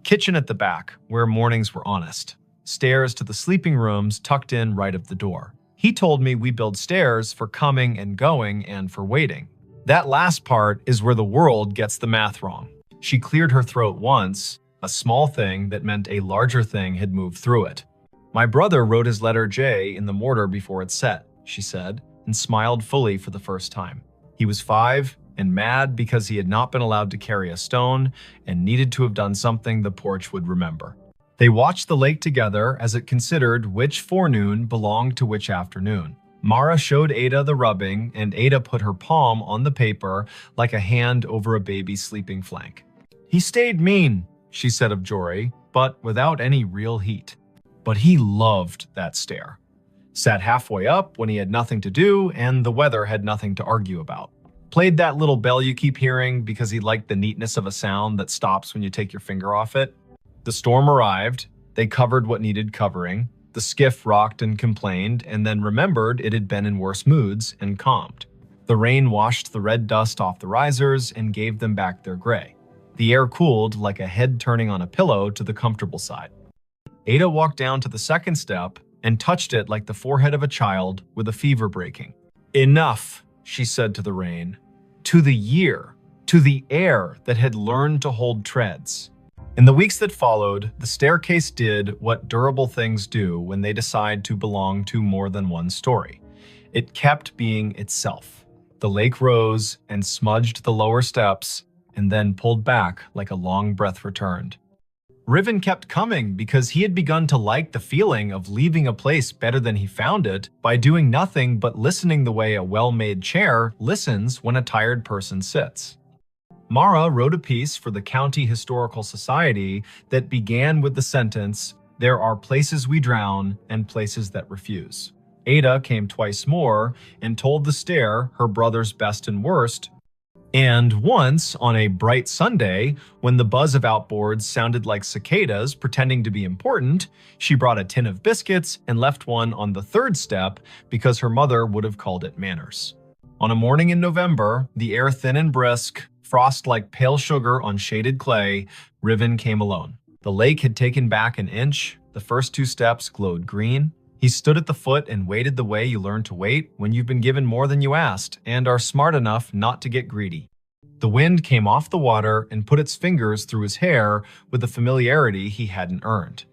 Kitchen at the back, where mornings were honest. Stairs to the sleeping rooms tucked in right of the door. He told me we build stairs for coming and going and for waiting. That last part is where the world gets the math wrong. She cleared her throat once, a small thing that meant a larger thing had moved through it. "My brother wrote his letter J in the mortar before it set," she said, and smiled fully for the first time. He was 5 and mad because he had not been allowed to carry a stone and needed to have done something the porch would remember. They watched the lake together as it considered which forenoon belonged to which afternoon. Mara showed Ada the rubbing, and Ada put her palm on the paper like a hand over a baby's sleeping flank. "He stayed mean," she said of Jory, but without any real heat. But he loved that stair. Sat halfway up when he had nothing to do and the weather had nothing to argue about. Played that little bell you keep hearing because he liked the neatness of a sound that stops when you take your finger off it. The storm arrived, they covered what needed covering, the skiff rocked and complained, and then remembered it had been in worse moods and calmed. The rain washed the red dust off the risers and gave them back their gray. The air cooled like a head turning on a pillow to the comfortable side. Ada walked down to the second step and touched it like the forehead of a child with a fever breaking. "Enough," she said to the rain, to the year, to the air that had learned to hold treads. In the weeks that followed, the staircase did what durable things do when they decide to belong to more than one story. It kept being itself. The lake rose and smudged the lower steps and then pulled back like a long breath returned. Riven kept coming because he had begun to like the feeling of leaving a place better than he found it by doing nothing but listening the way a well-made chair listens when a tired person sits. Mara wrote a piece for the County Historical Society that began with the sentence, "There are places we drown and places that refuse." Ada came twice more and told the stair her brother's best and worst. And once, on a bright Sunday, when the buzz of outboards sounded like cicadas pretending to be important, she brought a tin of biscuits and left one on the 3rd step because her mother would have called it manners. On a morning in November, the air thin and brisk, frost like pale sugar on shaded clay, Riven came alone. The lake had taken back an inch, the first 2 steps glowed green. He stood at the foot and waited the way you learn to wait when you've been given more than you asked and are smart enough not to get greedy. The wind came off the water and put its fingers through his hair with a familiarity he hadn't earned.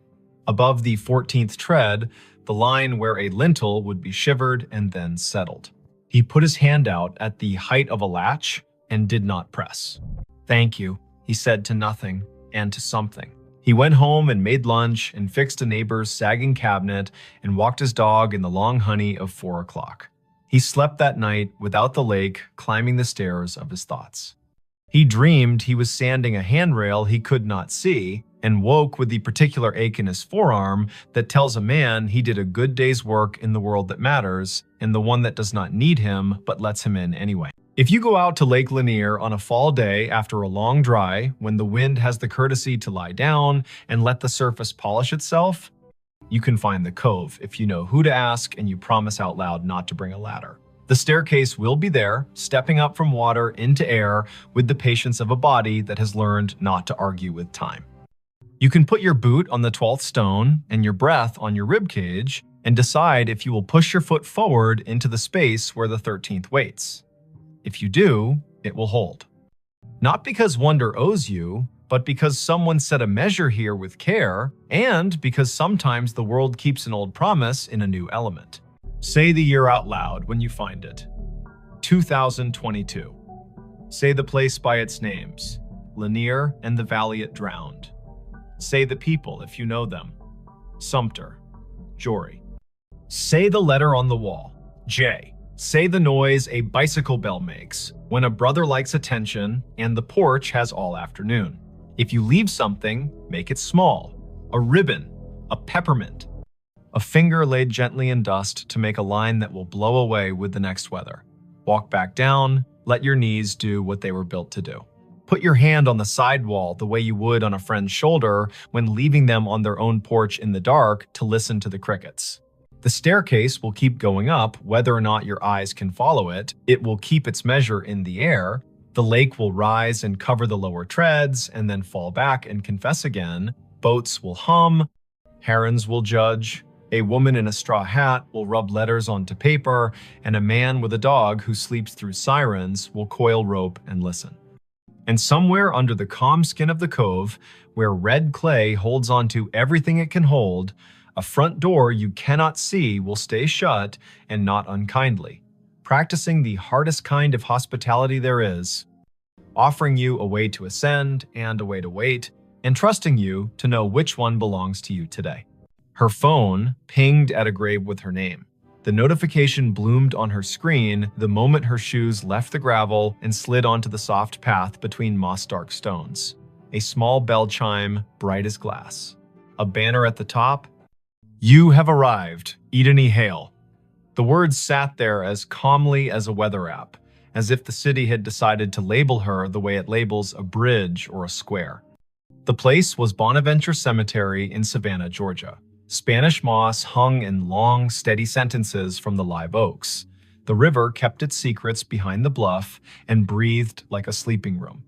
Above the 14th tread, the line where a lintel would be shivered and then settled. He put his hand out at the height of a latch and did not press. "Thank you," he said to nothing and to something. He went home and made lunch and fixed a neighbor's sagging cabinet and walked his dog in the long honey of 4 o'clock. He slept that night without the lake climbing the stairs of his thoughts. He dreamed he was sanding a handrail he could not see and woke with the particular ache in his forearm that tells a man he did a good day's work in the world that matters and the one that does not need him but lets him in anyway. If you go out to Lake Lanier on a fall day after a long dry, when the wind has the courtesy to lie down and let the surface polish itself, you can find the cove if you know who to ask and you promise out loud not to bring a ladder. The staircase will be there, stepping up from water into air with the patience of a body that has learned not to argue with time. You can put your boot on the 12th stone and your breath on your rib cage and decide if you will push your foot forward into the space where the 13th waits. If you do, it will hold. Not because wonder owes you, but because someone set a measure here with care, and because sometimes the world keeps an old promise in a new element. Say the year out loud when you find it. 2022. Say the place by its names. Lanier and the valley it drowned. Say the people if you know them. Sumter. Jory. Say the letter on the wall. J. Say the noise a bicycle bell makes when a brother likes attention and the porch has all afternoon. If you leave something, make it small. A ribbon, a peppermint. A finger laid gently in dust to make a line that will blow away with the next weather. Walk back down, let your knees do what they were built to do. Put your hand on the sidewall the way you would on a friend's shoulder when leaving them on their own porch in the dark to listen to the crickets. The staircase will keep going up whether or not your eyes can follow it. It will keep its measure in the air. The lake will rise and cover the lower treads and then fall back and confess again. Boats will hum. Herons will judge. A woman in a straw hat will rub letters onto paper, and a man with a dog who sleeps through sirens will coil rope and listen. And somewhere under the calm skin of the cove, where red clay holds onto everything it can hold, a front door you cannot see will stay shut and not unkindly, practicing the hardest kind of hospitality there is, offering you a way to ascend and a way to wait, and trusting you to know which one belongs to you today. Her phone pinged at a grave with her name. The notification bloomed on her screen the moment her shoes left the gravel and slid onto the soft path between moss-dark stones. A small bell chime, bright as glass. A banner at the top. You have arrived, Edeni Hale. The words sat there as calmly as a weather app, as if the city had decided to label her the way it labels a bridge or a square. The place was Bonaventure Cemetery in Savannah, Georgia. Spanish moss hung in long, steady sentences from the live oaks. The river kept its secrets behind the bluff and breathed like a sleeping room.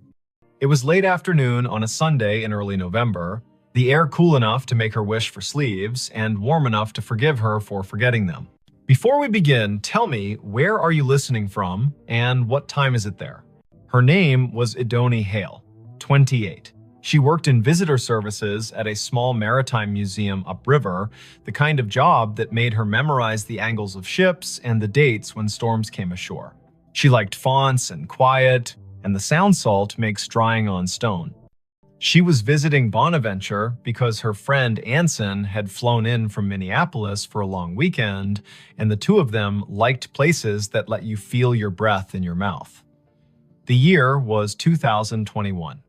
It was late afternoon on a Sunday in early November, the air cool enough to make her wish for sleeves and warm enough to forgive her for forgetting them. Before we begin, tell me, where are you listening from and what time is it there? Her name was Edeni Hale, 28. She worked in visitor services at a small maritime museum upriver, the kind of job that made her memorize the angles of ships and the dates when storms came ashore. She liked fonts and quiet, and the sound salt makes drying on stone. She was visiting Bonaventure because her friend Anson had flown in from Minneapolis for a long weekend, and the two of them liked places that let you feel your breath in your mouth. The year was 2021.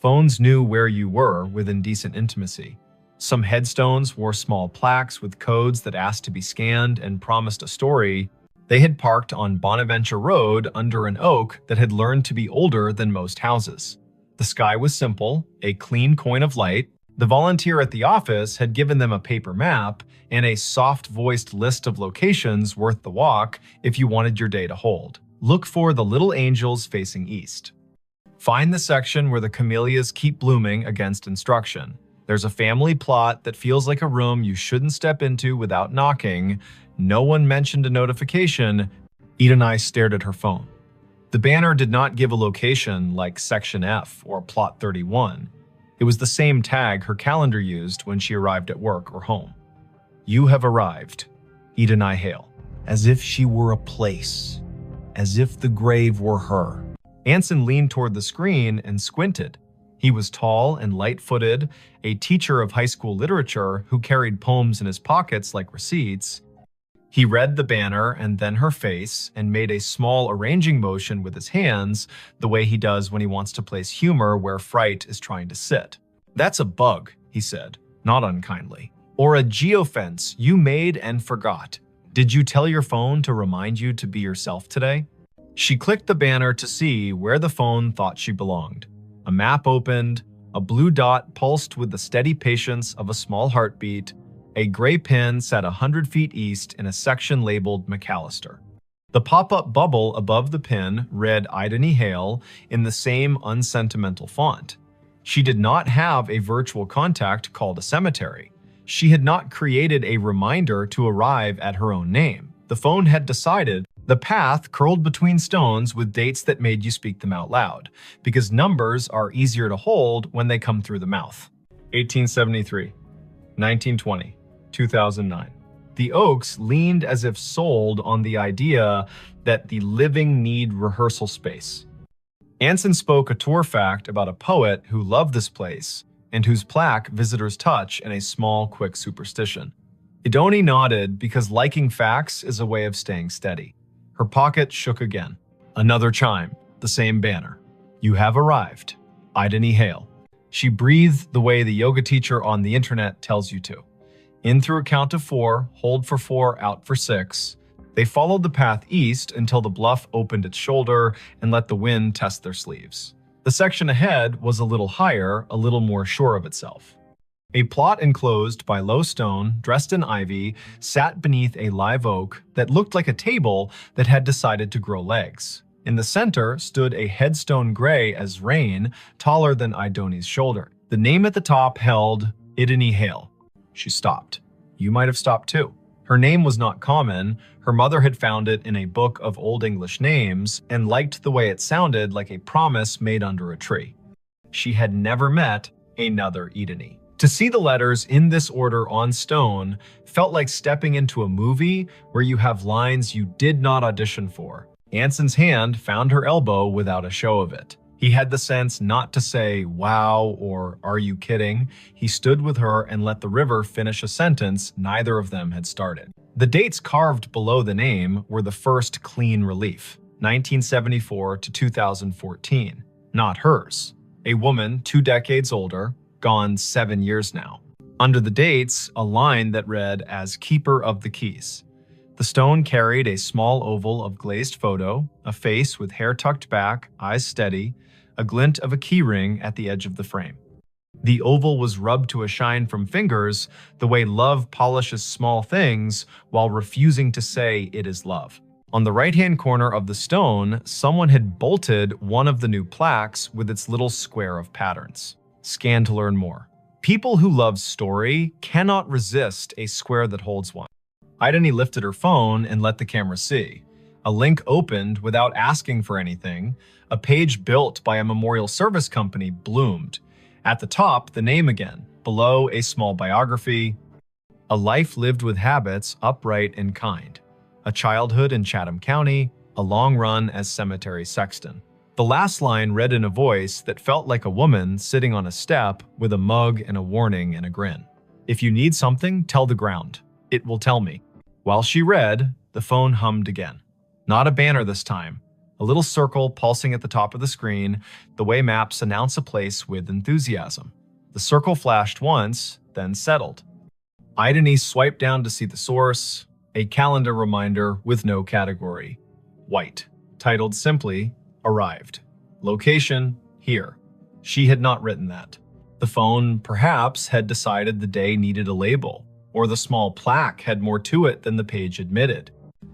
Phones knew where you were within decent intimacy. Some headstones wore small plaques with codes that asked to be scanned and promised a story. They had parked on Bonaventure Road under an oak that had learned to be older than most houses. The sky was simple, a clean coin of light. The volunteer at the office had given them a paper map and a soft-voiced list of locations worth the walk if you wanted your day to hold. Look for the little angels facing east. Find the section where the camellias keep blooming against instruction. There's a family plot that feels like a room you shouldn't step into without knocking. No one mentioned a notification. Edeni stared at her phone. The banner did not give a location like Section F or Plot 31. It was the same tag her calendar used when she arrived at work or home. You have arrived, Edeni Hale. As if she were a place. As if the grave were her. Anson leaned toward the screen and squinted. He was tall and light-footed, a teacher of high school literature who carried poems in his pockets like receipts. He read the banner and then her face and made a small arranging motion with his hands, the way he does when he wants to place humor where fright is trying to sit. That's a bug, he said, not unkindly. Or a geofence you made and forgot. Did you tell your phone to remind you to be yourself today? She clicked the banner to see where the phone thought she belonged. A map opened, a blue dot pulsed with the steady patience of a small heartbeat. A gray pin sat 100 feet east in a section labeled McAllister. The pop-up bubble above the pin read Idany Hale in the same unsentimental font. She did not have a virtual contact called a cemetery. She had not created a reminder to arrive at her own name. The phone had decided the path curled between stones with dates that made you speak them out loud, because numbers are easier to hold when they come through the mouth. 1873, 1920, 2009. The Oaks leaned as if sold on the idea that the living need rehearsal space. Anson spoke a tour fact about a poet who loved this place and whose plaque visitors touch in a small, quick superstition. Idony nodded because liking facts is a way of staying steady. Her pocket shook again. Another chime, the same banner. You have arrived. Idany Hale. She breathed the way the yoga teacher on the internet tells you to. In through a count of 4, hold for 4, out for 6. They followed the path east until the bluff opened its shoulder and let the wind test their sleeves. The section ahead was a little higher, a little more sure of itself. A plot enclosed by low stone, dressed in ivy, sat beneath a live oak that looked like a table that had decided to grow legs. In the center stood a headstone gray as rain, taller than Idony's shoulder. The name at the top held Idany Hale. She stopped. You might have stopped too. Her name was not common. Her mother had found it in a book of Old English names and liked the way it sounded like a promise made under a tree. She had never met another Idany. To see the letters in this order on stone felt like stepping into a movie where you have lines you did not audition for. Anson's hand found her elbow without a show of it. He had the sense not to say, wow, or are you kidding? He stood with her and let the river finish a sentence neither of them had started. The dates carved below the name were the first clean relief, 1974 to 2014, not hers. A woman 2 decades older, gone 7 years now. Under the dates, a line that read as Keeper of the Keys. The stone carried a small oval of glazed photo, a face with hair tucked back, eyes steady, a glint of a keyring at the edge of the frame. The oval was rubbed to a shine from fingers, the way love polishes small things while refusing to say it is love. On the right-hand corner of the stone, someone had bolted one of the new plaques with its little square of patterns. Scan to learn more. People who love story cannot resist a square that holds one. Idany lifted her phone and let the camera see. A link opened without asking for anything. A page built by a memorial service company bloomed. At the top, the name again. Below, a small biography. A life lived with habits, upright and kind. A childhood in Chatham County. A long run as cemetery sexton. The last line read in a voice that felt like a woman sitting on a step with a mug and a warning and a grin. If you need something, tell the ground. It will tell me. While she read, the phone hummed again. Not a banner this time. A little circle pulsing at the top of the screen, the way maps announce a place with enthusiasm. The circle flashed once, then settled. Idany swiped down to see the source, a calendar reminder with no category. White, titled simply, Arrived. Location, here. She had not written that. The phone, perhaps, had decided the day needed a label, or the small plaque had more to it than the page admitted.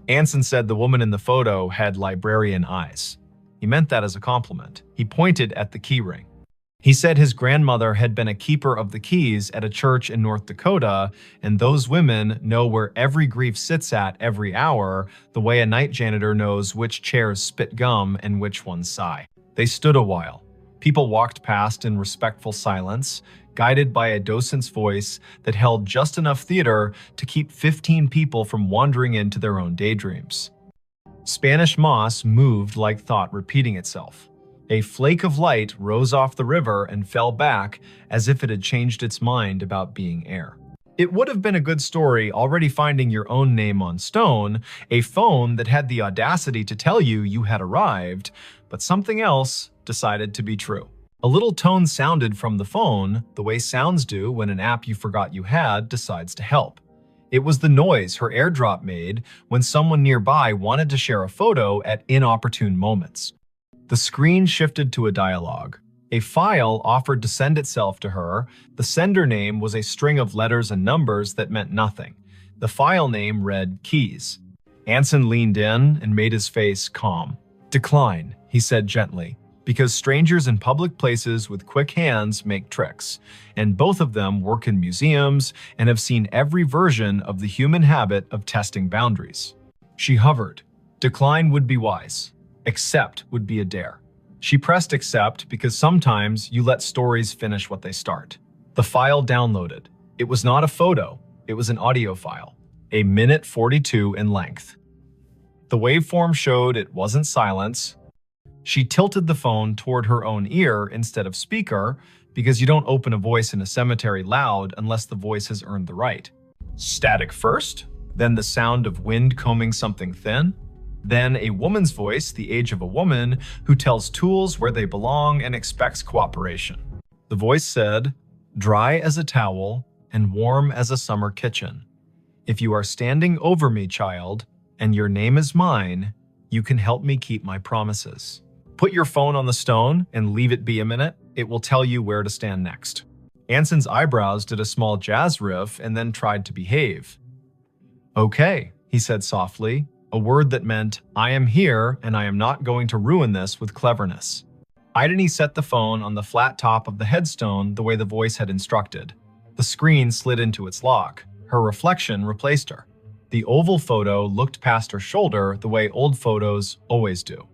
Anson said the woman in the photo had librarian eyes. He meant that as a compliment. He pointed at the keyring. He said his grandmother had been a keeper of the keys at a church in North Dakota, and those women know where every grief sits at every hour, the way a night janitor knows which chairs spit gum and which ones sigh. They stood a while. People walked past in respectful silence, guided by a docent's voice that held just enough theater to keep 15 people from wandering into their own daydreams. Spanish moss moved like thought repeating itself. A flake of light rose off the river and fell back as if it had changed its mind about being air. It would have been a good story already finding your own name on stone, a phone that had the audacity to tell you you had arrived, but something else decided to be true. A little tone sounded from the phone, the way sounds do when an app you forgot you had decides to help. It was the noise her AirDrop made when someone nearby wanted to share a photo at inopportune moments. The screen shifted to a dialogue. A file offered to send itself to her. The sender name was a string of letters and numbers that meant nothing. The file name read Keys. Anson leaned in and made his face calm. "Decline," he said gently, "because strangers in public places with quick hands make tricks, and both of them work in museums and have seen every version of the human habit of testing boundaries." She hovered. Decline would be wise. Accept would be a dare. She pressed accept because sometimes you let stories finish what they start. The file downloaded. It was not a photo, it was an audio file, a minute 42 in length. The waveform showed it wasn't silence. She tilted the phone toward her own ear instead of speaker because you don't open a voice in a cemetery loud unless the voice has earned the right. Static first, then the sound of wind combing something thin, then a woman's voice, the age of a woman, who tells tools where they belong and expects cooperation. The voice said, "Dry as a towel and warm as a summer kitchen. If you are standing over me, child, and your name is mine, you can help me keep my promises. Put your phone on the stone and leave it be a minute. It will tell you where to stand next." Anson's eyebrows did a small jazz riff and then tried to behave. "Okay," he said softly, a word that meant, "I am here and I am not going to ruin this with cleverness." Ideni set the phone on the flat top of the headstone the way the voice had instructed. The screen slid into its lock. Her reflection replaced her. The oval photo looked past her shoulder the way old photos always do.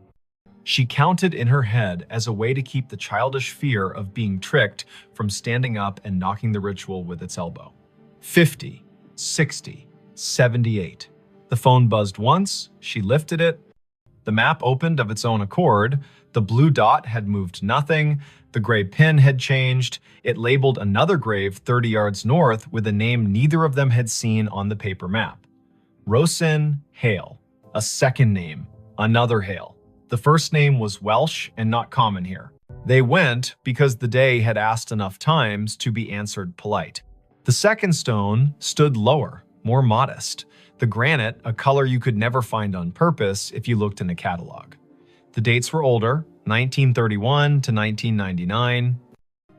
She counted in her head as a way to keep the childish fear of being tricked from standing up and knocking the ritual with its elbow. 50, 60, 78. The phone buzzed once, she lifted it. The map opened of its own accord. The blue dot had moved nothing. The gray pin had changed. It labeled another grave 30 yards north with a name neither of them had seen on the paper map. Rosin Hale. A second name, another Hale. The first name was Welsh and not common here. They went because the day had asked enough times to be answered polite. The second stone stood lower, more modest. The granite, a color you could never find on purpose if you looked in a catalog. The dates were older, 1931 to 1999.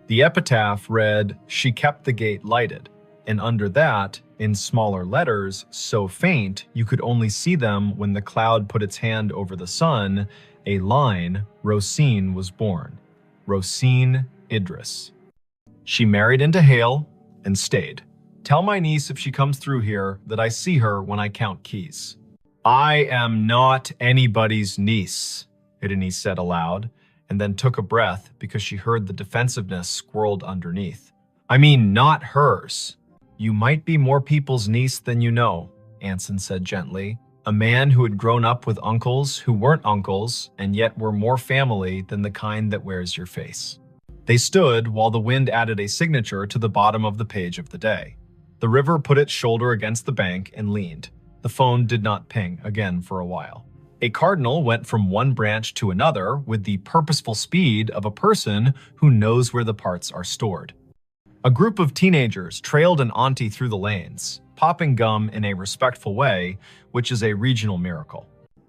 The epitaph read, "She kept the gate lighted," and under that, in smaller letters, so faint you could only see them when the cloud put its hand over the sun, a line, Rosine was born. Rosine Idris. She married into Hale and stayed. Tell my niece if she comes through here that I see her when I count keys. I am not anybody's niece, Ideni said aloud, and then took a breath because she heard the defensiveness squirreled underneath. I mean, not hers. You might be more people's niece than you know, Anson said gently, a man who had grown up with uncles who weren't uncles and yet were more family than the kind that wears your face. They stood while the wind added a signature to the bottom of the page of the day. The river put its shoulder against the bank and leaned. The phone did not ping again for a while. A cardinal went from one branch to another with the purposeful speed of a person who knows where the parts are stored. A group of teenagers trailed an auntie through the lanes, popping gum in a respectful way, which is a regional miracle.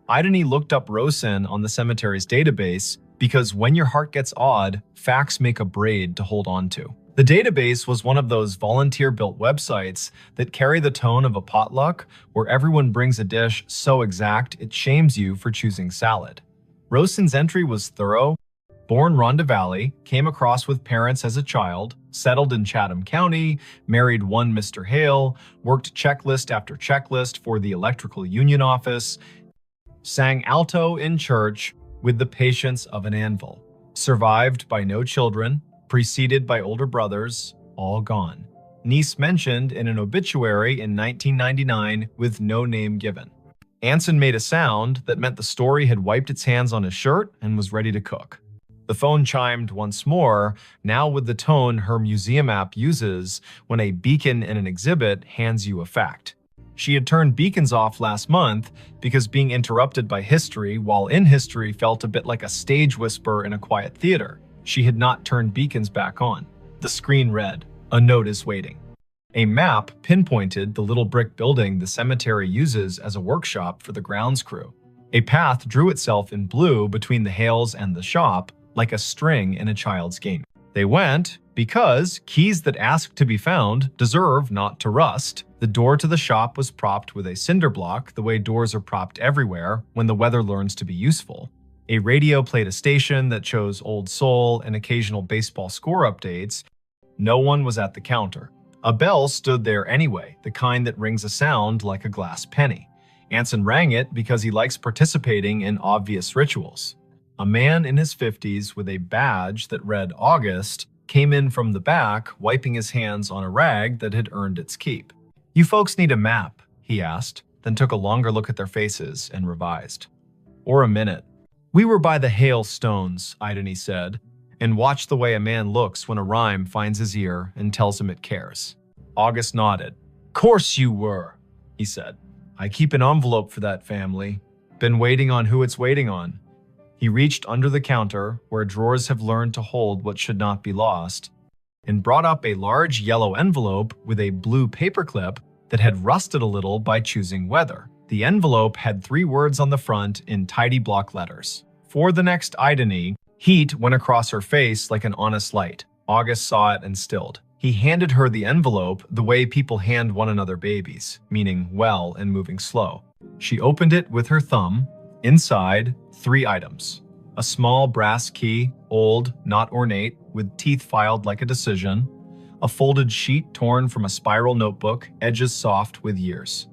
Ideni looked up Rosin on the cemetery's database because when your heart gets odd, facts make a braid to hold on to. The database was one of those volunteer-built websites that carry the tone of a potluck where everyone brings a dish so exact it shames you for choosing salad. Rosin's entry was thorough. Born Rhonda Valley, came across with parents as a child, settled in Chatham County, married one Mr. Hale, worked checklist after checklist for the electrical union office, sang alto in church with the patience of an anvil, survived by no children, preceded by older brothers, all gone. Niece mentioned in an obituary in 1999 with no name given. Anson made a sound that meant the story had wiped its hands on his shirt and was ready to cook. The phone chimed once more, now with the tone her museum app uses when a beacon in an exhibit hands you a fact. She had turned beacons off last month because being interrupted by history while in history felt a bit like a stage whisper in a quiet theater. She had not turned beacons back on. The screen read, "A note is waiting." A map pinpointed the little brick building the cemetery uses as a workshop for the grounds crew. A path drew itself in blue between the Hales and the shop, like a string in a child's game. They went because keys that ask to be found deserve not to rust. The door to the shop was propped with a cinder block, the way doors are propped everywhere when the weather learns to be useful. A radio played a station that chose old soul and occasional baseball score updates. No one was at the counter. A bell stood there anyway, the kind that rings a sound like a glass penny. Anson rang it because he likes participating in obvious rituals. A man in his 50s with a badge that read August came in from the back, wiping his hands on a rag that had earned its keep. "You folks need a map?" he asked, then took a longer look at their faces and revised. "Or a minute." "We were by the hailstones," Idony said, and watched the way a man looks when a rhyme finds his ear and tells him it cares. August nodded. "Course you were," he said. "I keep an envelope for that family. Been waiting on who it's waiting on." He reached under the counter, where drawers have learned to hold what should not be lost, and brought up a large yellow envelope with a blue paperclip that had rusted a little by choosing weather. The envelope had 3 words on the front in tidy block letters. For the next Idony, heat went across her face like an honest light. August saw it and stilled. He handed her the envelope the way people hand one another babies, meaning well and moving slow. She opened it with her thumb. Inside, 3 items. A small brass key, old, not ornate, with teeth filed like a decision. A folded sheet torn from a spiral notebook, edges soft with years.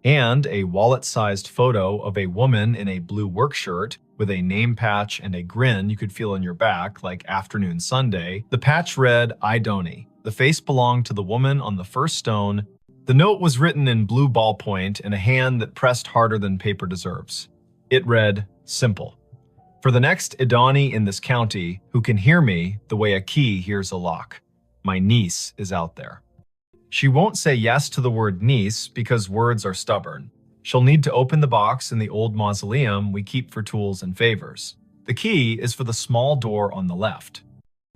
And a wallet-sized photo of a woman in a blue work shirt with a name patch and a grin you could feel on your back like afternoon Sunday. The patch read, "Idony." The face belonged to the woman on the first stone. The note was written in blue ballpoint in a hand that pressed harder than paper deserves. It read, "Simple. For the next Idony in this county who can hear me the way a key hears a lock. My niece is out there." She won't say yes to the word niece because words are stubborn. She'll need to open the box in the old mausoleum we keep for tools and favors. The key is for the small door on the left.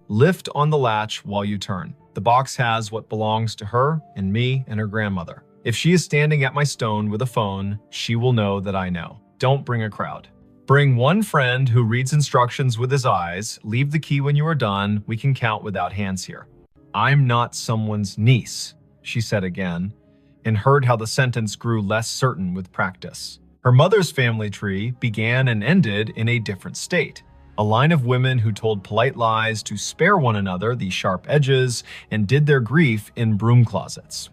Lift on the latch while you turn. The box has what belongs to her and me and her grandmother. If she is standing at my stone with a phone, she will know that I know. Don't bring a crowd. Bring one friend who reads instructions with his eyes. Leave the key when you are done. We can count without hands here. "I'm not someone's niece," she said again, and heard how the sentence grew less certain with practice. Her mother's family tree began and ended in a different state. A line of women who told polite lies to spare one another the sharp edges and did their grief in broom closets.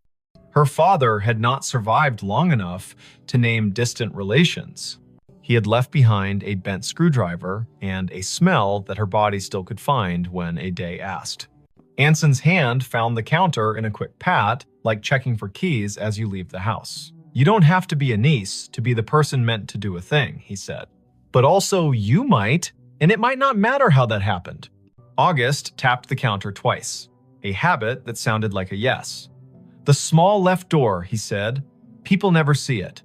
Her father had not survived long enough to name distant relations. He had left behind a bent screwdriver and a smell that her body still could find when a day asked. Anson's hand found the counter in a quick pat, like checking for keys as you leave the house. "You don't have to be a niece to be the person meant to do a thing," he said. "But also you might, and it might not matter how that happened." August tapped the counter twice, a habit that sounded like a yes. "The small left door," he said. "People never see it.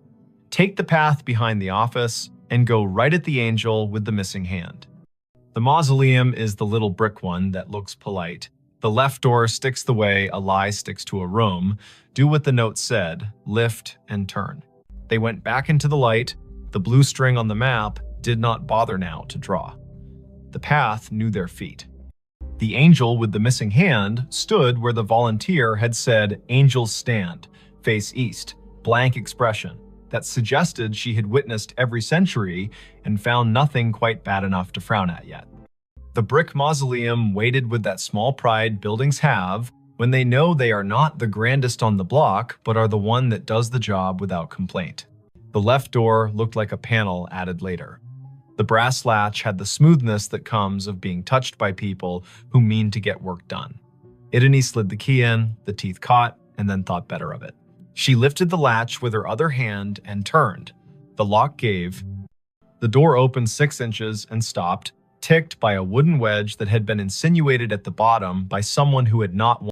Take the path behind the office and go right at the angel with the missing hand. The mausoleum is the little brick one that looks polite. The left door sticks the way a lie sticks to a room. Do what the note said, lift and turn." They went back into the light. The blue string on the map did not bother now to draw. The path knew their feet. The angel with the missing hand stood where the volunteer had said, "Angels stand, face east," blank expression that suggested she had witnessed every century and found nothing quite bad enough to frown at yet. The brick mausoleum waited with that small pride buildings have when they know they are not the grandest on the block, but are the one that does the job without complaint. The left door looked like a panel added later. The brass latch had the smoothness that comes of being touched by people who mean to get work done. Idony slid the key in, the teeth caught, and then thought better of it. She lifted the latch with her other hand and turned. The lock gave. The door opened 6 inches and stopped, ticked by a wooden wedge that had been insinuated at the bottom by someone who had not